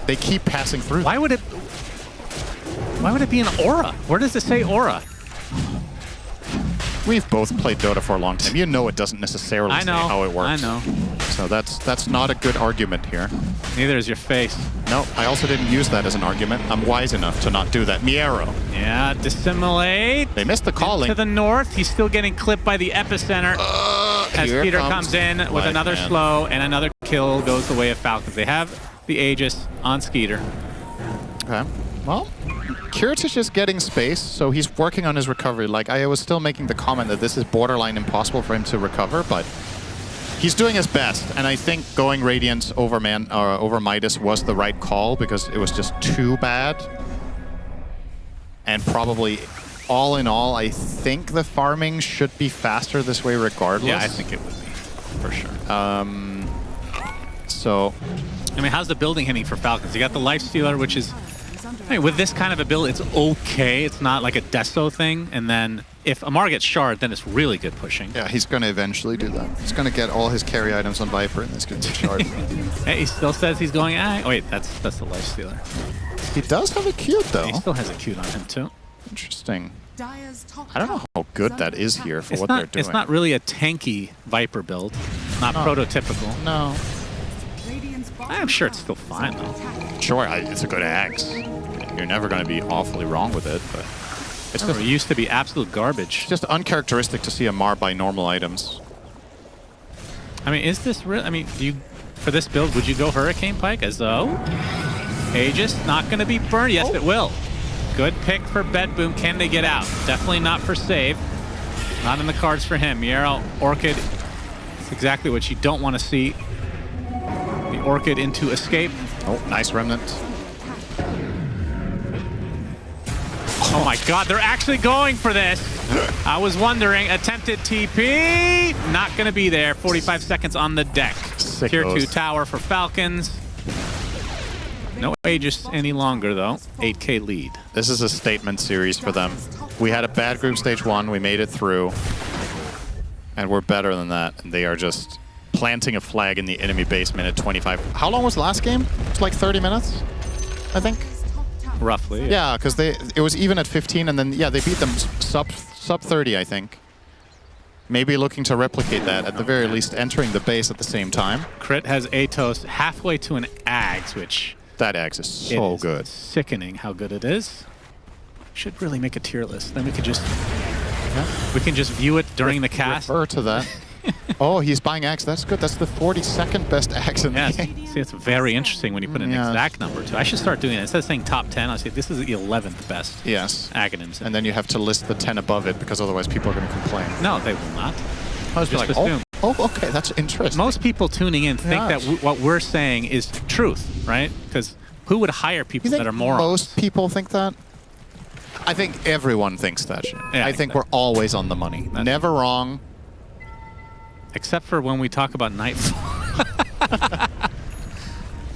They keep passing through. Why would it be an aura? Where does it say aura? We've both played Dota for a long time. You know it doesn't necessarily say how it works. I know. So that's not a good argument here. Neither is your face. No, I also didn't use that as an argument. I'm wise enough to not do that. Miero. Yeah, dissimulate. They missed the calling. To the north, he's still getting clipped by the epicenter. As Here Peter comes in with another slow, and another kill goes the way of Falcons. They have the Aegis on Skeeter. Okay. Well, Kiritich is getting space, so he's working on his recovery. Like, I was still making the comment that this is borderline impossible for him to recover, but he's doing his best. And I think going Radiant over Midas was the right call because it was just too bad. And probably, all in all, I think the farming should be faster this way regardless. Yeah, I think it would be, for sure. So, I mean, how's the building hitting for Falcons? You got the Lifestealer, which is, I mean, with this kind of a build, it's okay. It's not like a Desto thing. And then if Amar gets shard, then it's really good pushing. yeah, he's going to eventually do that. He's going to get all his carry items on Viper, and it's going to get shard. Hey, he still says he's going, oh wait, that's the Lifestealer. He does have a cute, though. He still has a cute on him, too. Interesting. Dire's top I don't know how good that is here for what they're doing. It's not really a tanky Viper build. Not prototypical. No. I'm sure it's still fine, though. Sure, it's a good axe. You're never going to be awfully wrong with it, but it's It used to be absolute garbage. just uncharacteristic to see a Mar buy normal items. I mean, is this real? I mean, for this build, would you go Hurricane Pike as though Aegis not going to be burned? Yes, it will. Good pick for BetBoom. Can they get out? Definitely not for save. Not in the cards for him. Miero, Orchid. It's exactly what you don't want to see. The Orchid into escape. Oh, nice remnant. Oh my god, they're actually going for this. I was wondering. Attempted TP. Not going to be there. 45 seconds on the deck. Sickos. Tier 2 tower for Falcons. No Aegis any longer, though. 8K lead. This is a statement series for them. We had a bad group stage 1. We made it through. And we're better than that. And they are just planting a flag in the enemy base minute 25. How long was the last game? It's like 30 minutes, I think. Roughly. Yeah, because it was even at 15, and then, yeah, they beat them sub 30, I think. Maybe looking to replicate that, at the very least entering the base at the same time. Crit has Atos halfway to an Ags, which... That axe is so good. Sickening how good it is. Should really make a tier list. Then we could just... We can just view it during the cast. Refer to that. Oh, he's buying axe. That's good. That's the 42nd best axe in the game. See, it's very interesting when you put an exact number to it. I should start doing it. Instead of saying top 10, I'll say this is the 11th best Aghanims. And then you have to list the 10 above it because otherwise people are going to complain. No, they will not. I was just like, oh, okay, that's interesting. Most people tuning in think that what we're saying is truth, right? Because who would hire people that are morons? Most people think that? I think everyone thinks that shit. Yeah, I think we're always on the money. Never wrong. Except for when we talk about Nightfall.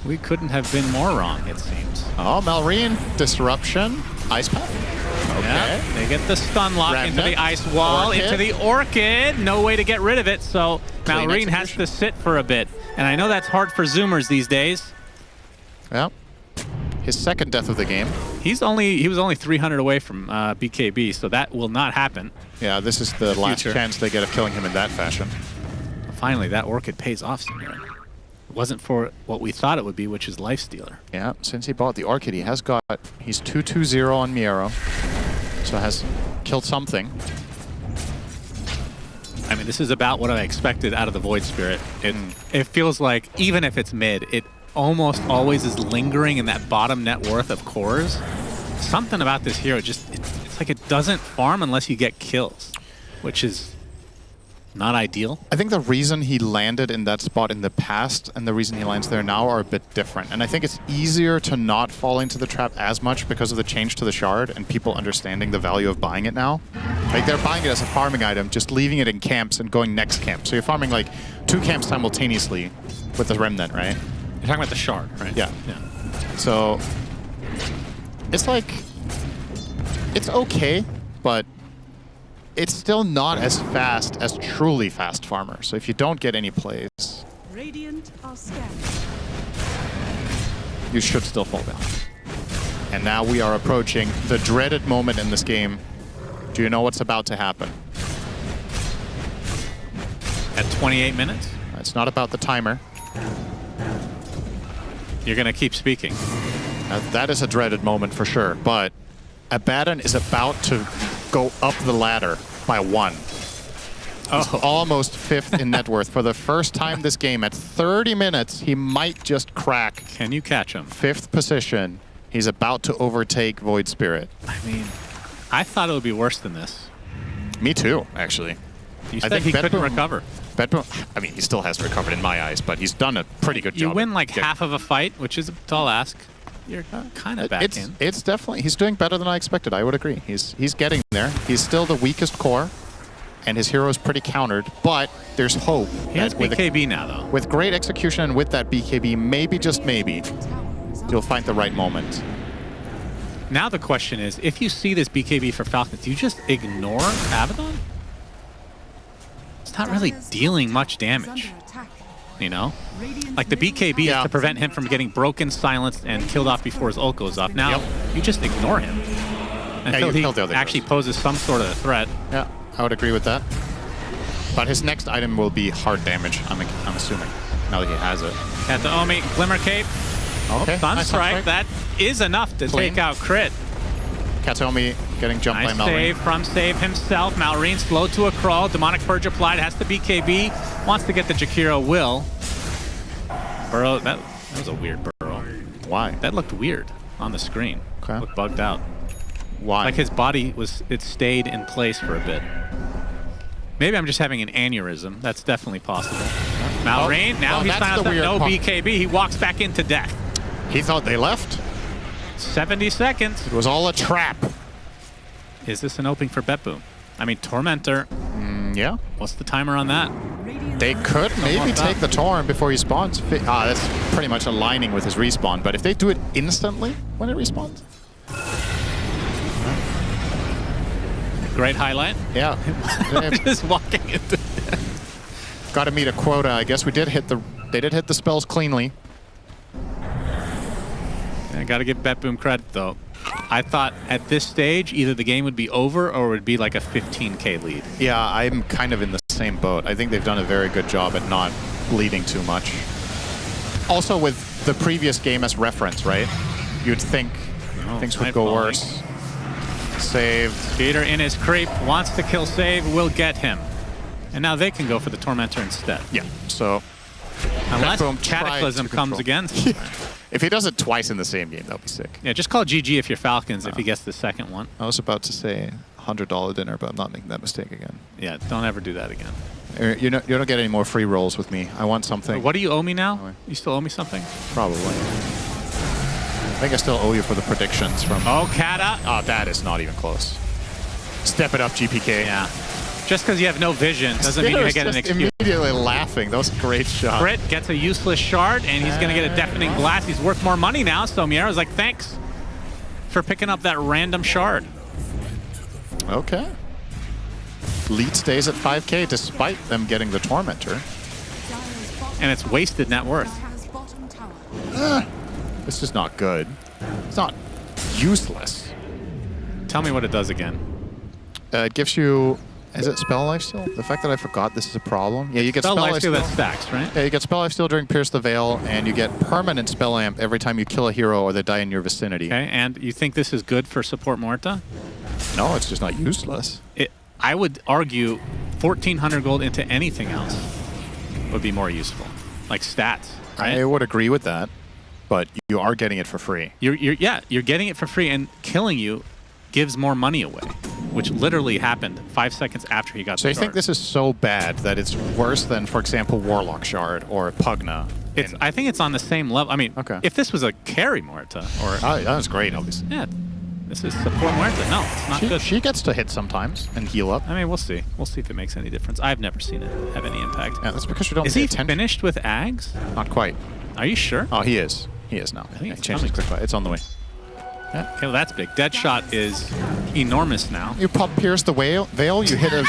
We couldn't have been more wrong, it seems. Oh, Malrine, disruption, ice path. Okay. Yeah, they get the stun lock Remnant. into the ice wall, Orchid. into the Orchid. No way to get rid of it, so Clean Malrine has to sit for a bit. And I know that's hard for Zoomers these days. Yeah. His second death of the game. He was only 300 away from BKB, so that will not happen. Yeah, this is the last chance they get of killing him in that fashion. Finally, that Orchid pays off, Samira. It wasn't for what we thought it would be, which is Lifestealer. Yeah, since he bought the Orchid, he's 2-2-0 on Miero, so has killed something. I mean, this is about what I expected out of the Void Spirit. It feels like, even if it's mid, it almost always is lingering in that bottom net worth of cores. Something about this hero, it's like it doesn't farm unless you get kills, which is not ideal. I think the reason he landed in that spot in the past and the reason he lands there now are a bit different. And I think it's easier to not fall into the trap as much because of the change to the shard and people understanding the value of buying it now. Like, they're buying it as a farming item, just leaving it in camps and going next camp. So you're farming like 2 camps simultaneously with the remnant, right? You're talking about the shard, right? Yeah. So it's like, it's okay, but it's still not as fast as truly fast farmer. So if you don't get any plays, Radiant are scanned. you should still fall down. And now we are approaching the dreaded moment in this game. Do you know what's about to happen? at 28 minutes. It's not about the timer. You're going to keep speaking. That is a dreaded moment for sure, but Abaddon is about to go up the ladder by 1. He's almost 5th in net worth. For the first time this game, at 30 minutes, he might just crack. Can you catch him? 5th position. He's about to overtake Void Spirit. I mean, I thought it would be worse than this. Me too, actually. You said he couldn't recover. BetBoom, I mean, he still has recovered in my eyes, but he's done a pretty good job. You win like half of a fight, which is a tall ask. You're kind of back in. It's definitely, he's doing better than I expected. I would agree. He's getting there. He's still the weakest core, and his hero is pretty countered, but there's hope. He has BKB now, though. With great execution and with that BKB, maybe, just maybe, you'll find the right moment. Now the question is, if you see this BKB for Falcons, do you just ignore Abaddon? It's not really dealing much damage, you know? Like the BKB is to prevent him from getting broken, silenced, and killed off before his ult goes off. Now, you just ignore him until he actually poses some sort of a threat. Yeah, I would agree with that. But his next item will be hard damage, I'm assuming, now that he has it. At the Omi, Glimmer Cape. Okay, Sunstrike. That is enough to take out Crit. Kataomi getting jumped by Malrine. Nice save from Save himself. Malrine slow to a crawl. Demonic Purge applied. Has the BKB. Wants to get the Jakiro. Will. Burrow. That was a weird burrow. Why? That looked weird on the screen. Okay. Looked bugged out. Why? Like his body it stayed in place for a bit. Maybe I'm just having an aneurysm. That's definitely possible. Malrine. Now he's found out no BKB. He walks back into death. He thought they left. 70 seconds. It was all a trap. Is this an opening for BetBoom? I mean, Tormentor. Yeah. What's the timer on that? They could maybe take the Torn before he spawns. That's pretty much aligning with his respawn. But if they do it instantly when it respawns. Great highlight. Yeah. Just walking into death. Got to meet a quota. I guess we did hit they did hit the spells cleanly. I got to give BetBoom credit, though. I thought at this stage, either the game would be over or it would be like a 15K lead. Yeah, I'm kind of in the same boat. I think they've done a very good job at not bleeding too much. Also, with the previous game as reference, right? You'd think things would go worse. Save. Peter in his creep, wants to kill Save, will get him. And now they can go for the Tormentor instead. Yeah, so... Unless Cataclysm comes again. If he does it twice in the same game, that'll be sick. Yeah, just call GG if you're Falcons if he gets the second one. I was about to say $100 dinner, but I'm not making that mistake again. Yeah, don't ever do that again. You don't get any more free rolls with me. I want something. What do you owe me now? You still owe me something? Probably. I think I still owe you for the predictions from... Oh, Kata. Oh, that is not even close. Step it up, GPK. Yeah. Just because you have no vision doesn't mean you get an excuse. Immediately laughing. That was a great shot. Crit gets a useless shard, and he's going to get a deafening blast. He's worth more money now, so Miera's like, thanks for picking up that random shard. Okay. Lead stays at 5K despite them getting the Tormentor. And it's wasted net worth. This is not good. It's not useless. Tell me what it does again. It gives you... Is it Spell Lifesteal? The fact that I forgot this is a problem. Yeah, you get Spell Lifesteal. That stacks, right? Yeah, you get Spell Lifesteal during Pierce the Veil, and you get permanent Spell Amp every time you kill a hero or they die in your vicinity. Okay, and you think this is good for support Morta? No, it's just not useless. I would argue 1,400 gold into anything else would be more useful. Like stats, right? I would agree with that, but you are getting it for free. You're getting it for free, and killing you gives more money away, which literally happened 5 seconds after he got the So you shard. think this is so bad that it's worse than, for example, Warlock Shard or Pugna? I think it's on the same level. I mean, if this was a carry Morta, or... Oh, that was great, obviously. Yeah, this is support Morta. No, it's not good. She gets to hit sometimes and heal up. I mean, we'll see. We'll see if it makes any difference. I've never seen it have any impact. Yeah, that's because you don't Is he finished with Ags? Not quite. Are you sure? Oh, he is. He is now. I think he changed his quick fire. It's on the way. Yeah. Okay, well, that's big. Deadshot is enormous now. You pop Pierce the Veil, you hit a...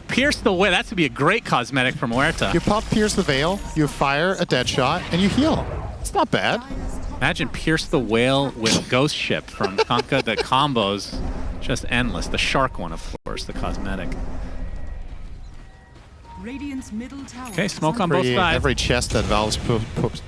Pierce the Veil, that would be a great cosmetic from Huerta. You pop Pierce the Veil, you fire a Deadshot, and you heal. It's not bad. Imagine Pierce the Whale with Ghost Ship from Kunkka. The combos, just endless. The shark one, of course, the cosmetic. Radiant's middle tower. Okay, is smoke under on both sides. Every chest that Valve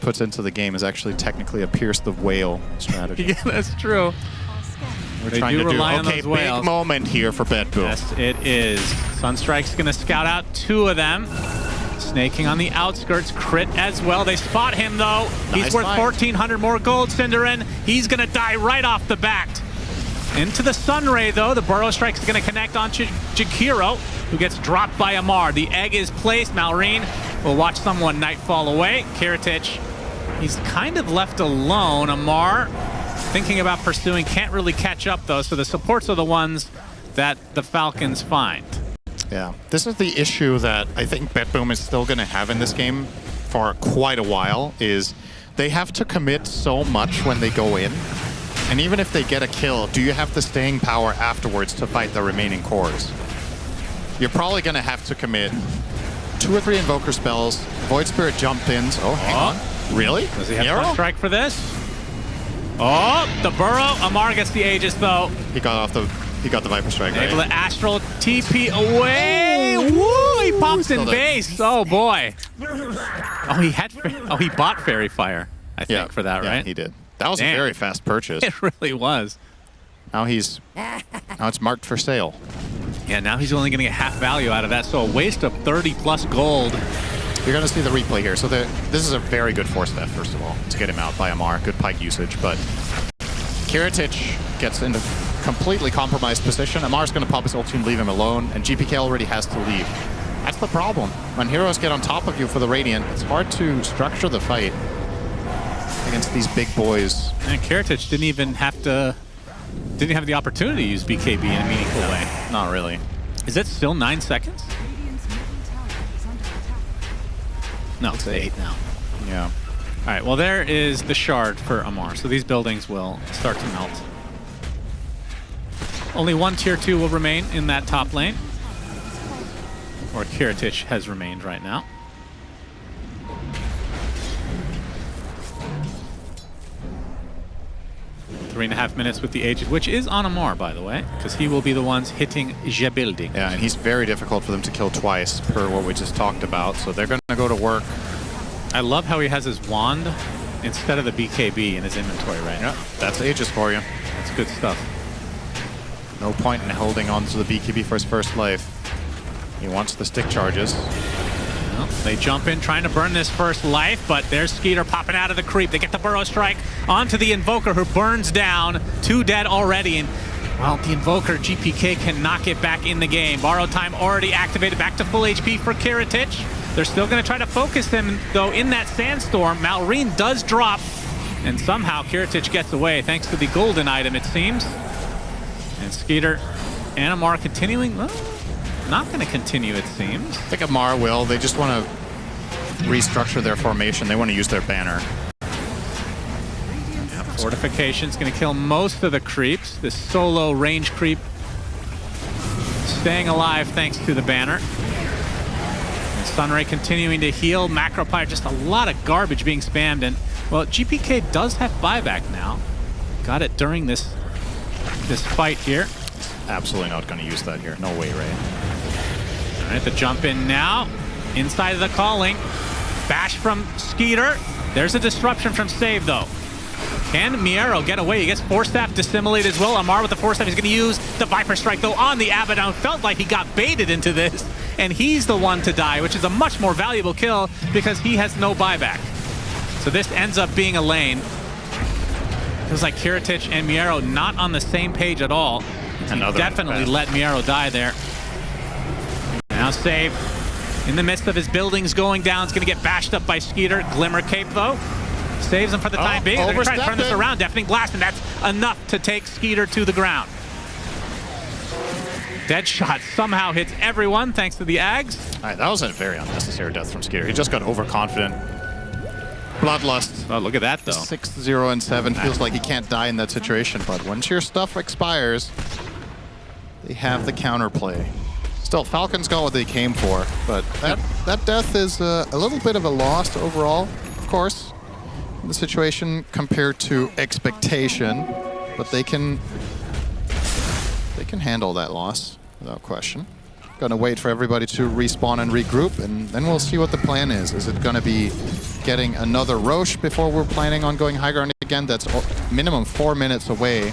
puts into the game is actually technically a pierce the whale strategy. Yeah, that's true. our scanning. We're They trying do to do rely on okay. those whales. Big moment here for BetBoom. Yes, it is. Sunstrike's going to scout out 2 of them. Snaking on the outskirts, crit as well. They spot him, though. He's Nice worth fight. 1,400 more gold, Cinderin. He's going to die right off the bat. Into the Sunray, though. The Burrow Strike's going to connect on Jakiro, who gets dropped by Amar. The egg is placed. Malrine will watch someone nightfall away. Kiritich, he's kind of left alone. Amar thinking about pursuing, can't really catch up, though. So the supports are the ones that the Falcons find. Yeah, this is the issue that I think BetBoom is still going to have in this game for quite a while, is they have to commit so much when they go in. And even if they get a kill, do you have the staying power afterwards to fight the remaining cores? You're probably going to have to commit 2 or 3 Invoker spells, Void Spirit jump ins. Oh, hang on. Really? Does he have Nero? Sunstrike for this? Oh, the Burrow. Amar gets the Aegis, though. He got the Viper Strike, Able right? to Astral TP away. Woo! He pops in Still did. base. Oh boy. Oh, he bought Fairy Fire, I think, for that, yeah, right? he did. That was Damn. a very fast purchase. It really was. Now it's marked for sale. Yeah, now he's only going to get half value out of that, so a waste of 30 plus gold. You're going to see the replay here. So this is a very good force theft, first of all, to get him out by Amar. Good pike usage, but Kiritich gets into completely compromised position. Amar's going to pop his ulti and leave him alone, and GPK already has to leave. That's the problem. When heroes get on top of you for the Radiant, it's hard to structure the fight against these big boys. And Kiritich didn't have the opportunity to use BKB in a meaningful way. Not really. Is it still 9 seconds? Radiant's middle tower is under attack. No, it's 8 now. Yeah. All right, well, there is the shard for Amar. So these buildings will start to melt. Only 1 tier 2 will remain in that top lane. Or Kiritich has remained right now. Three and a half minutes with the Aegis, which is on Amar, by the way, because he will be the ones hitting the building. Yeah, and he's very difficult for them to kill twice per what we just talked about, so they're going to go to work. I love how he has his wand instead of the BKB in his inventory right now. Yeah, that's Aegis for you. That's good stuff. No point in holding on to the BKB for his first life. He wants the stick charges. Well, they jump in trying to burn this first life, but there's Skeeter popping out of the creep. They get the Burrow Strike onto the Invoker, who burns down. 2 dead already, and well, the Invoker, GPK, cannot get back in the game. Borrow time already activated, back to full HP for Kiritich. They're still going to try to focus him, though, in that Sandstorm. Malrine does drop, and somehow Kiritich gets away, thanks to the golden item, it seems. And Skeeter and Amar continuing, well, not going to continue, it seems. I think Amar will. They just want to restructure their formation. They want to use their banner. Fortification's going to kill most of the creeps. This solo range creep staying alive thanks to the banner. And Sunray continuing to heal. Macropire, just a lot of garbage being spammed. And, well, GPK does have buyback now. Got it during this fight here. Absolutely not going to use that here. No way, Ray. All right, the jump in now. Inside of the calling. Bash from Skeeter. There's a disruption from Save, though. Can Miero get away? He gets Force Staff dissimulate as well. Amar with the Force Staff. He's going to use the Viper Strike, though, on the Abaddon. Felt like he got baited into this, and he's the one to die, which is a much more valuable kill because he has no buyback. So this ends up being a lane. Feels like Kiritich and Miero not on the same page at all. He definitely let Miero die there. Now Save in the midst of his buildings going down. It's going to get bashed up by Skeeter. Glimmer Cape, though. Saves him for the time being. They're going to try to turn this around. Deafening Blast, and that's enough to take Skeeter to the ground. Deadshot somehow hits everyone thanks to the Ags. All right, that was a very unnecessary death from Skeeter. He just got overconfident. Bloodlust. Oh, look at that, though. 6-0-7 feels like he can't die in that situation, but once your stuff expires, they have the counterplay. Still, Falcons got what they came for, but that death is a little bit of a loss overall, of course, in the situation compared to expectation, but they can handle that loss without question. Gonna wait for everybody to respawn and regroup, and then we'll see what the plan is. Is it gonna be getting another Roche before we're planning on going high ground again? That's minimum 4 minutes away.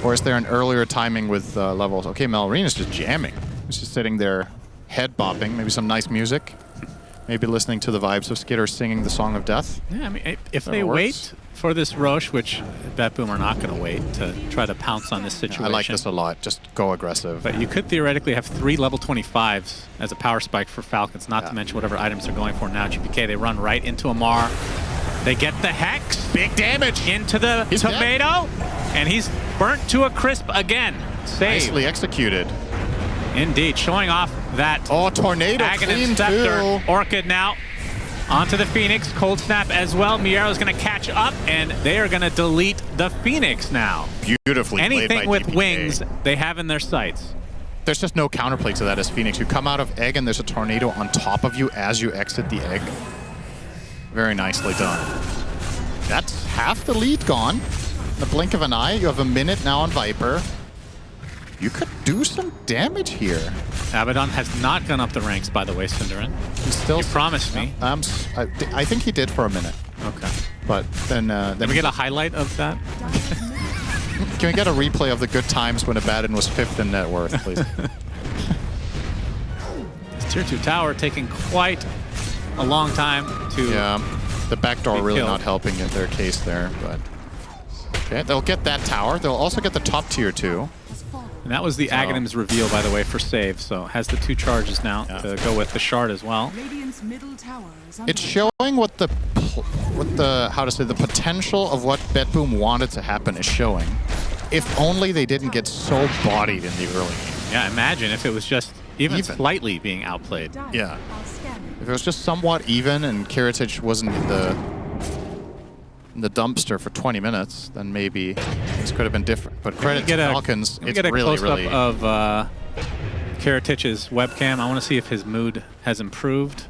Or is there an earlier timing with levels? Okay, Malrine is just jamming. He's just sitting there, head bopping, maybe some nice music. Maybe listening to the vibes of Skitter singing the Song of Death. Yeah, I mean, if they wait for this Roche, which BetBoom are not going to wait to try to pounce on this situation. I like this a lot. Just go aggressive. But you could theoretically have 3 level 25s as a power spike for Falcons, not to mention whatever items they're going for now. GPK, they run right into Amar. They get the Hex. Big damage. Into the tomato. Dead. And he's burnt to a crisp again. Save. Nicely executed. Indeed, showing off that tornado Aghanim Scepter. Orchid now onto the Phoenix. Cold Snap as well. Miero's going to catch up, and they are going to delete the Phoenix now. Beautifully played by Anything with GPK. wings, they have in their sights. There's just no counterplay to that as Phoenix. You come out of egg, and there's a tornado on top of you as you exit the egg. Very nicely done. That's half the lead gone. In the blink of an eye, you have a minute now on Viper. You could do some damage here. Abaddon has not gone up the ranks, by the way, Cinderin. He still You promised me. I think he did for a minute. Okay. But then Can we get a highlight of that? Can we get a replay of the good times when Abaddon was 5th in net worth, please? This Tier 2 tower taking quite a long time to... Yeah, the backdoor really killed. not helping in their case there, but... Okay, they'll get that tower. They'll also get the top Tier 2. And that was the Aghanim's reveal, by the way, for save. So has the 2 charges now to go with the shard as well. Radiant's middle tower is under It's showing what the potential of what BetBoom wanted to happen is showing. If only they didn't get so bodied in the early game. Yeah, imagine if it was just even slightly being outplayed. Yeah. If it was just somewhat even and Kiritich wasn't in the dumpster for 20 minutes, then maybe this could have been different. But credit to Falcons, it's get a really, close-up really... of Kiritich's webcam. I want to see if his mood has improved.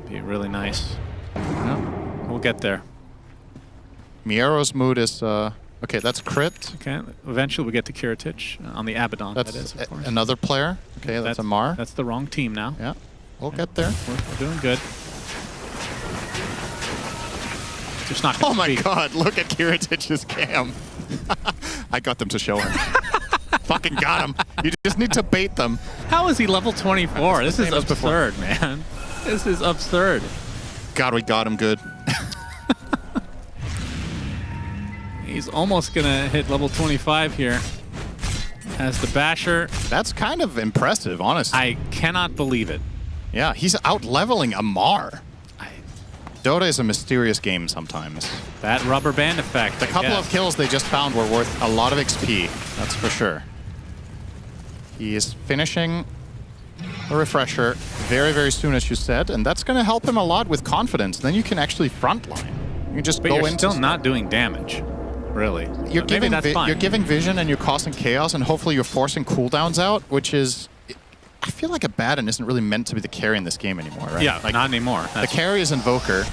Be really nice. No, we'll get there. Miero's mood is... okay, that's crit. Okay, eventually we'll get to Kiritich on the Abaddon, That's that is, of course. another player. Okay, that's Amar. That's the wrong team now. Yeah, we'll get there. We're doing good. Just not Oh my god, look at Kiritich's cam. I got them to show him. Fucking got him. You just need to bait them. How is he level 24? This is absurd, man. This is absurd. God, we got him good. He's almost going to hit level 25 here. As the Basher. That's kind of impressive, honestly. I cannot believe it. Yeah, he's out-leveling Amar. Dota is a mysterious game sometimes. That rubber band effect. The couple of kills they just found were worth a lot of XP, that's for sure. He is finishing a refresher very, very soon, as you said, and that's going to help him a lot with confidence. Then you can actually frontline. You can just But go you're into... still not doing damage, really. You're But giving, maybe that's fine. you're giving vision and you're causing chaos, and hopefully you're forcing cooldowns out, which is... I feel like Abaddon isn't really meant to be the carry in this game anymore, right? Yeah, like, not anymore. The carry is Invoker,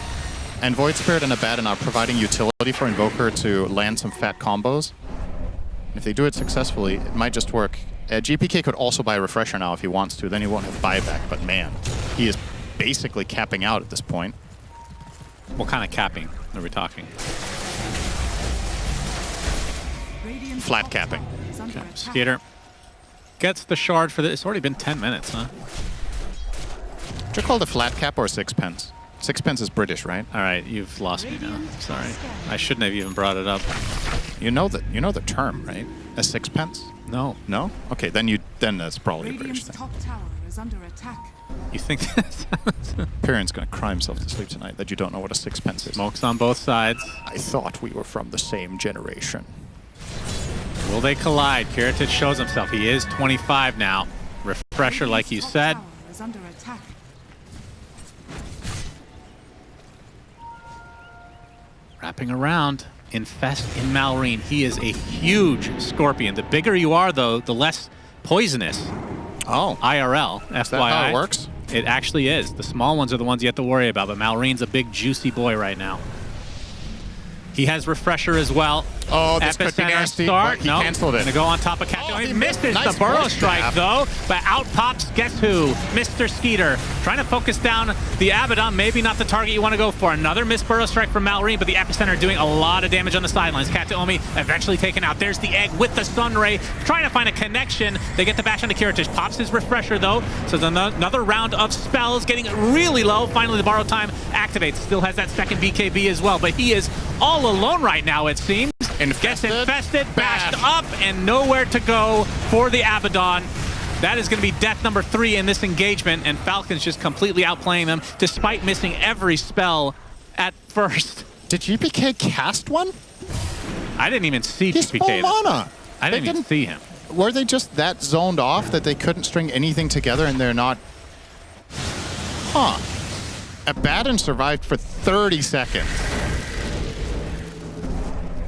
and Void Spirit and Abaddon are providing utility for Invoker to land some fat combos. If they do it successfully, it might just work. GPK could also buy a refresher now if he wants to, then he won't have buyback, but man, he is basically capping out at this point. What kind of capping are we talking? Radiant's Flat top capping. tower is under attack. Skater gets the shard for this. It's already been 10 minutes, huh? Would you call it a flat cap or a sixpence? Sixpence is British, right? All right, you've lost me now. Sorry. I shouldn't have even brought it up. You know the term, right? A sixpence? No. No? Okay, then that's probably a British Radiant's thing. top tower is under attack. You think that Perrin's gonna cry himself to sleep tonight that you don't know what a sixpence is. smokes on both sides? I thought we were from the same generation. Will they collide? Kiritich shows himself. He is 25 now. Refresher, like you Radiant's said. top tower is under attack. Wrapping around. Infest in Malrine. He is a huge Scorpion. The bigger you are, though, the less poisonous. Oh. IRL, FYI. Is that how it works? It actually is. The small ones are the ones you have to worry about, but Malrine's a big, juicy boy right now. He has Refresher as well. Oh, this could be Epicenter nasty, start. but he No, canceled it. Gonna go on top of Captain. Oh, he he misses nice the burrow voice strike tap. though, but out pops, guess who? Mr. Skeeter. Trying to focus down the Abaddon, maybe not the target you want to go for. Another missed burrow strike from Malrine, but the Epicenter doing a lot of damage on the sidelines. Kataomi eventually taken out. There's the egg with the Sunray, trying to find a connection. They get the bash onto Kiritich. Pops his refresher though, so another round of spells, getting really low. Finally, the borrow time activates. Still has that second BKB as well, but he is all alone right now, it seems. Gets infested, bashed up, and nowhere to go for the Abaddon. That is going to be death number 3 in this engagement, and Falcons just completely outplaying them despite missing every spell at first. Did GPK cast one? I didn't even see He's GPK. full mana. I didn't even see him. Were they just that zoned off that they couldn't string anything together and they're not? Huh. Abaddon survived for 30 seconds.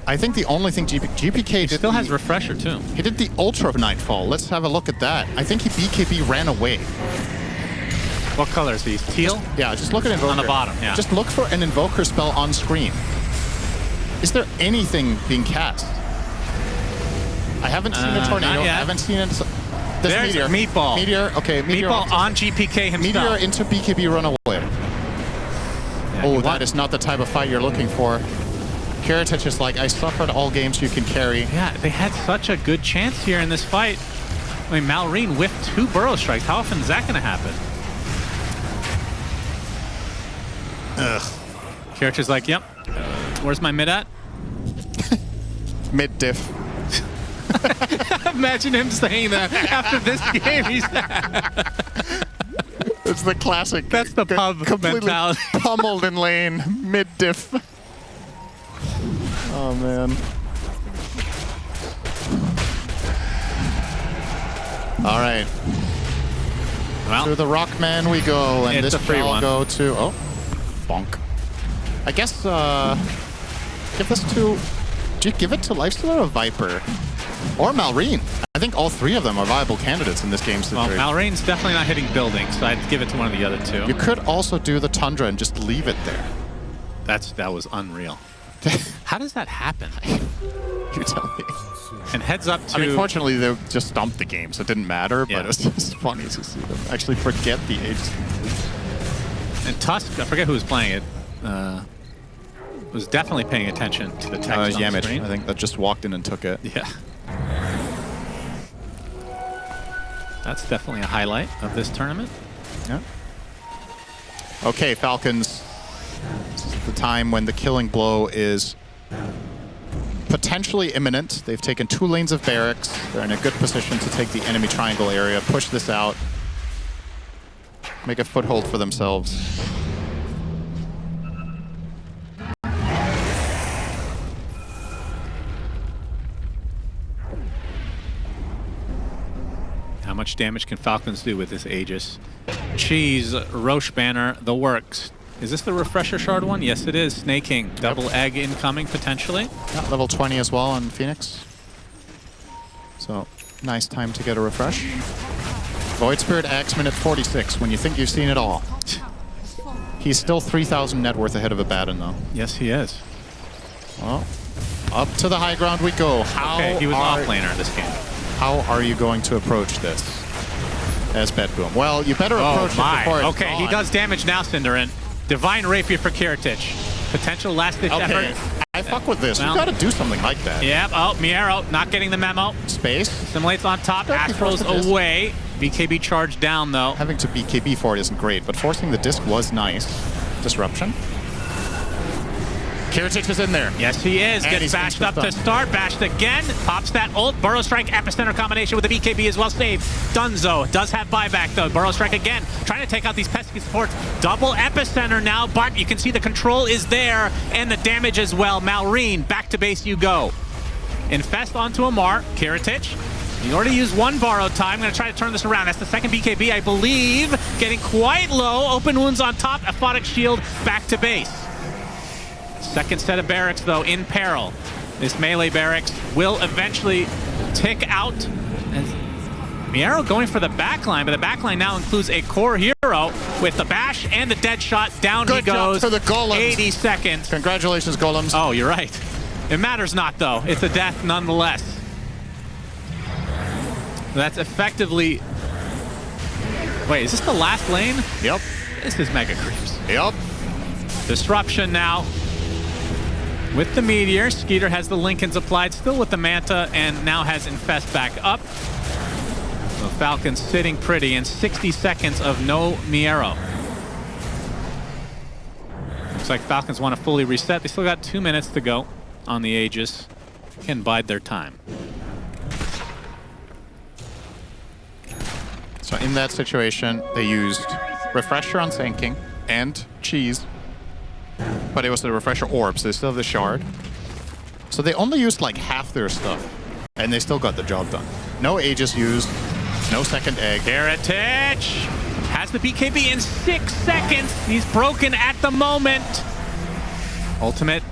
I think the only thing GPK He did still has refresher too. He did the Ultra Nightfall. Let's have a look at that. I think he BKB ran away. What color is he? Teal? Yeah, just look at Invoker. On the bottom, yeah. Just look for an Invoker spell on screen. Is there anything being cast? I haven't seen a tornado. not I yet. haven't seen it. There's Meteor. Meatball. Meteor. Okay, Meteor. Meatball on GPK himself. Meteor into BKB runaway. Yeah, Oh, he that is not the type of fight you're looking for. Kiritich is like, I suffered all games you can carry. Yeah, they had such a good chance here in this fight. I mean, Malrine whiffed 2 burrow strikes. How often is that going to happen? Ugh. Kiritich is like, yep. Where's my mid at? Mid diff. Imagine him saying that after this game. It's the classic. That's the pub completely mentality. pummeled in lane. Mid diff. Oh man. All right. Well, To the Rockman we go, and It's this a free shall one. go to bonk. I guess give this to. Do you give it to Lifestealer or Viper or Malrine? I think all 3 of them are viable candidates in this game. well, Malrine's definitely not hitting buildings, so I'd give it to one of the other 2. You could also do the Tundra and just leave it there. That was unreal. How does that happen? You tell me. And heads up to... I mean, fortunately, they just stomped the game, so it didn't matter, Yeah. but it's just funny to see them actually forget the age. And Tusk, I forget who was playing it, was definitely paying attention to the text on the Yamich, screen. I think, that just walked in and took it. Yeah. That's definitely a highlight of this tournament. Yeah. Okay, Falcons. This is the time when the killing blow is potentially imminent. They've taken 2 lanes of barracks. They're in a good position to take the enemy triangle area, push this out, make a foothold for themselves. How much damage can Falcons do with this Aegis? Cheese, Roche Banner, the works. Is this the refresher shard one? Yes, it is. Snake King, double egg incoming potentially. Yeah, level 20 as well on Phoenix. So, nice time to get a refresh. Void Spirit Axe minute 46, when you think you've seen it all. He's still 3,000 net worth ahead of Abaddon, though. Yes, he is. Well, up to the high ground we go. Okay, he was off-laner in this game. How are you going to approach this as BetBoom? Well, you better approach it before it's Okay, he gone. does damage now, Cinderin. Divine Rapier for Kiritich. Potential last-ditch Okay, effort. I fuck with this. Well- You got to do something like that. Yep, oh, Miero not getting the memo. Space. Simulates on top, Don't be Astros forced to this. away. BKB charged down, though. Having to BKB for it isn't great, but forcing the disc was nice. Disruption. Kiritich is in there. Yes, he is. And Gets he's bashed up instant to start. Bashed again. Pops that ult. Burrow Strike Epicenter combination with the BKB as well. Save. Dunzo does have buyback, though. Burrow Strike again. Trying to take out these pesky supports. Double Epicenter now, but you can see the control is there and the damage as well. Malrine, back to base you go. Infest onto Amar. Kiritich. You already used 1 borrowed time. I'm going to try to turn this around. That's the second BKB, I believe. Getting quite low. Open wounds on top. Aphotic Shield back to base. Second set of barracks, though, in peril. This melee barracks will eventually tick out. And Miero going for the backline, but the backline now includes a core hero with the bash and the dead shot. Down Good he goes. job for the Golems. 80 seconds. Congratulations, Golems. Oh, you're right. It matters not, though. It's a death nonetheless. That's effectively... Wait, is this the last lane? Yep. This is Mega Creeps. Yep. Disruption now. With the Meteor, Skeeter has the Lincolns applied, still with the Manta, and now has Infest back up. So Falcons sitting pretty in 60 seconds of no Miero. Looks like Falcons want to fully reset. They still got 2 minutes to go on the Aegis. Can bide their time. So in that situation, they used Refresher on Sanking and Cheese. But it was the Refresher Orbs. They still have the Shard. So they only used like half their stuff. And they still got the job done. No Aegis used. No second egg. Heritage has the BKB in 6 seconds. He's broken at the moment. Ultimate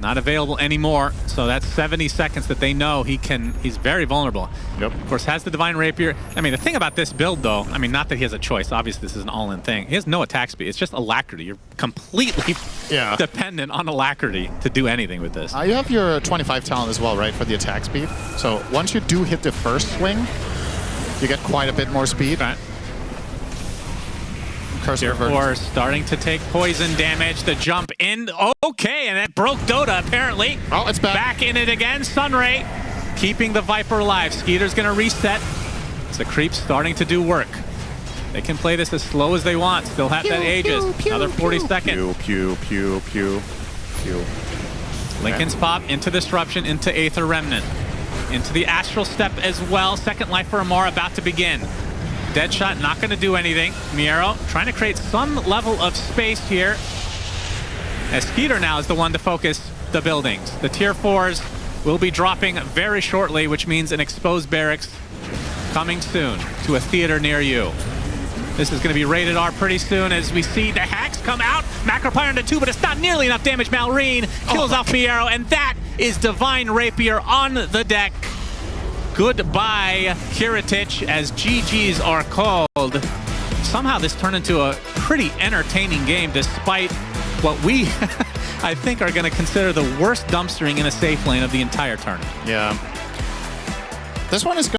not available anymore. So that's 70 seconds that they know he's very vulnerable. Yep. Of course, has the Divine Rapier. I mean, the thing about this build, though, I mean, not that he has a choice. Obviously, this is an all-in thing. He has no attack speed. It's just Alacrity. You're completely dependent on Alacrity to do anything with this. You have your 25 talent as well, right, for the attack speed. So once you do hit the first swing, you get quite a bit more speed. Right. Tier 4 starting to take poison damage. The jump in. Okay, and that broke Dota, apparently. Oh, it's back. Back in it again. Sunray keeping the Viper alive. Skeeter's going to reset. It's the Creeps starting to do work. They can play this as slow as they want. Still have that Aegis. Another 40 seconds. Pew. Lincoln's pop into Disruption, into Aether Remnant. Into the Astral Step as well. Second life for Amar about to begin. Deadshot not going to do anything. Miero trying to create some level of space here. As Skeeter now is the one to focus the buildings. The tier 4s will be dropping very shortly, which means an exposed barracks coming soon to a theater near you. This is going to be rated R pretty soon as we see the hacks come out. Macropyre into 2, but it's not nearly enough damage. Malrine kills off Miero, and that is Divine Rapier on the deck. Goodbye, Kiritich, as GGs are called. Somehow this turned into a pretty entertaining game despite what we, I think, are going to consider the worst dumpstering in a safe lane of the entire tournament. Yeah. This one is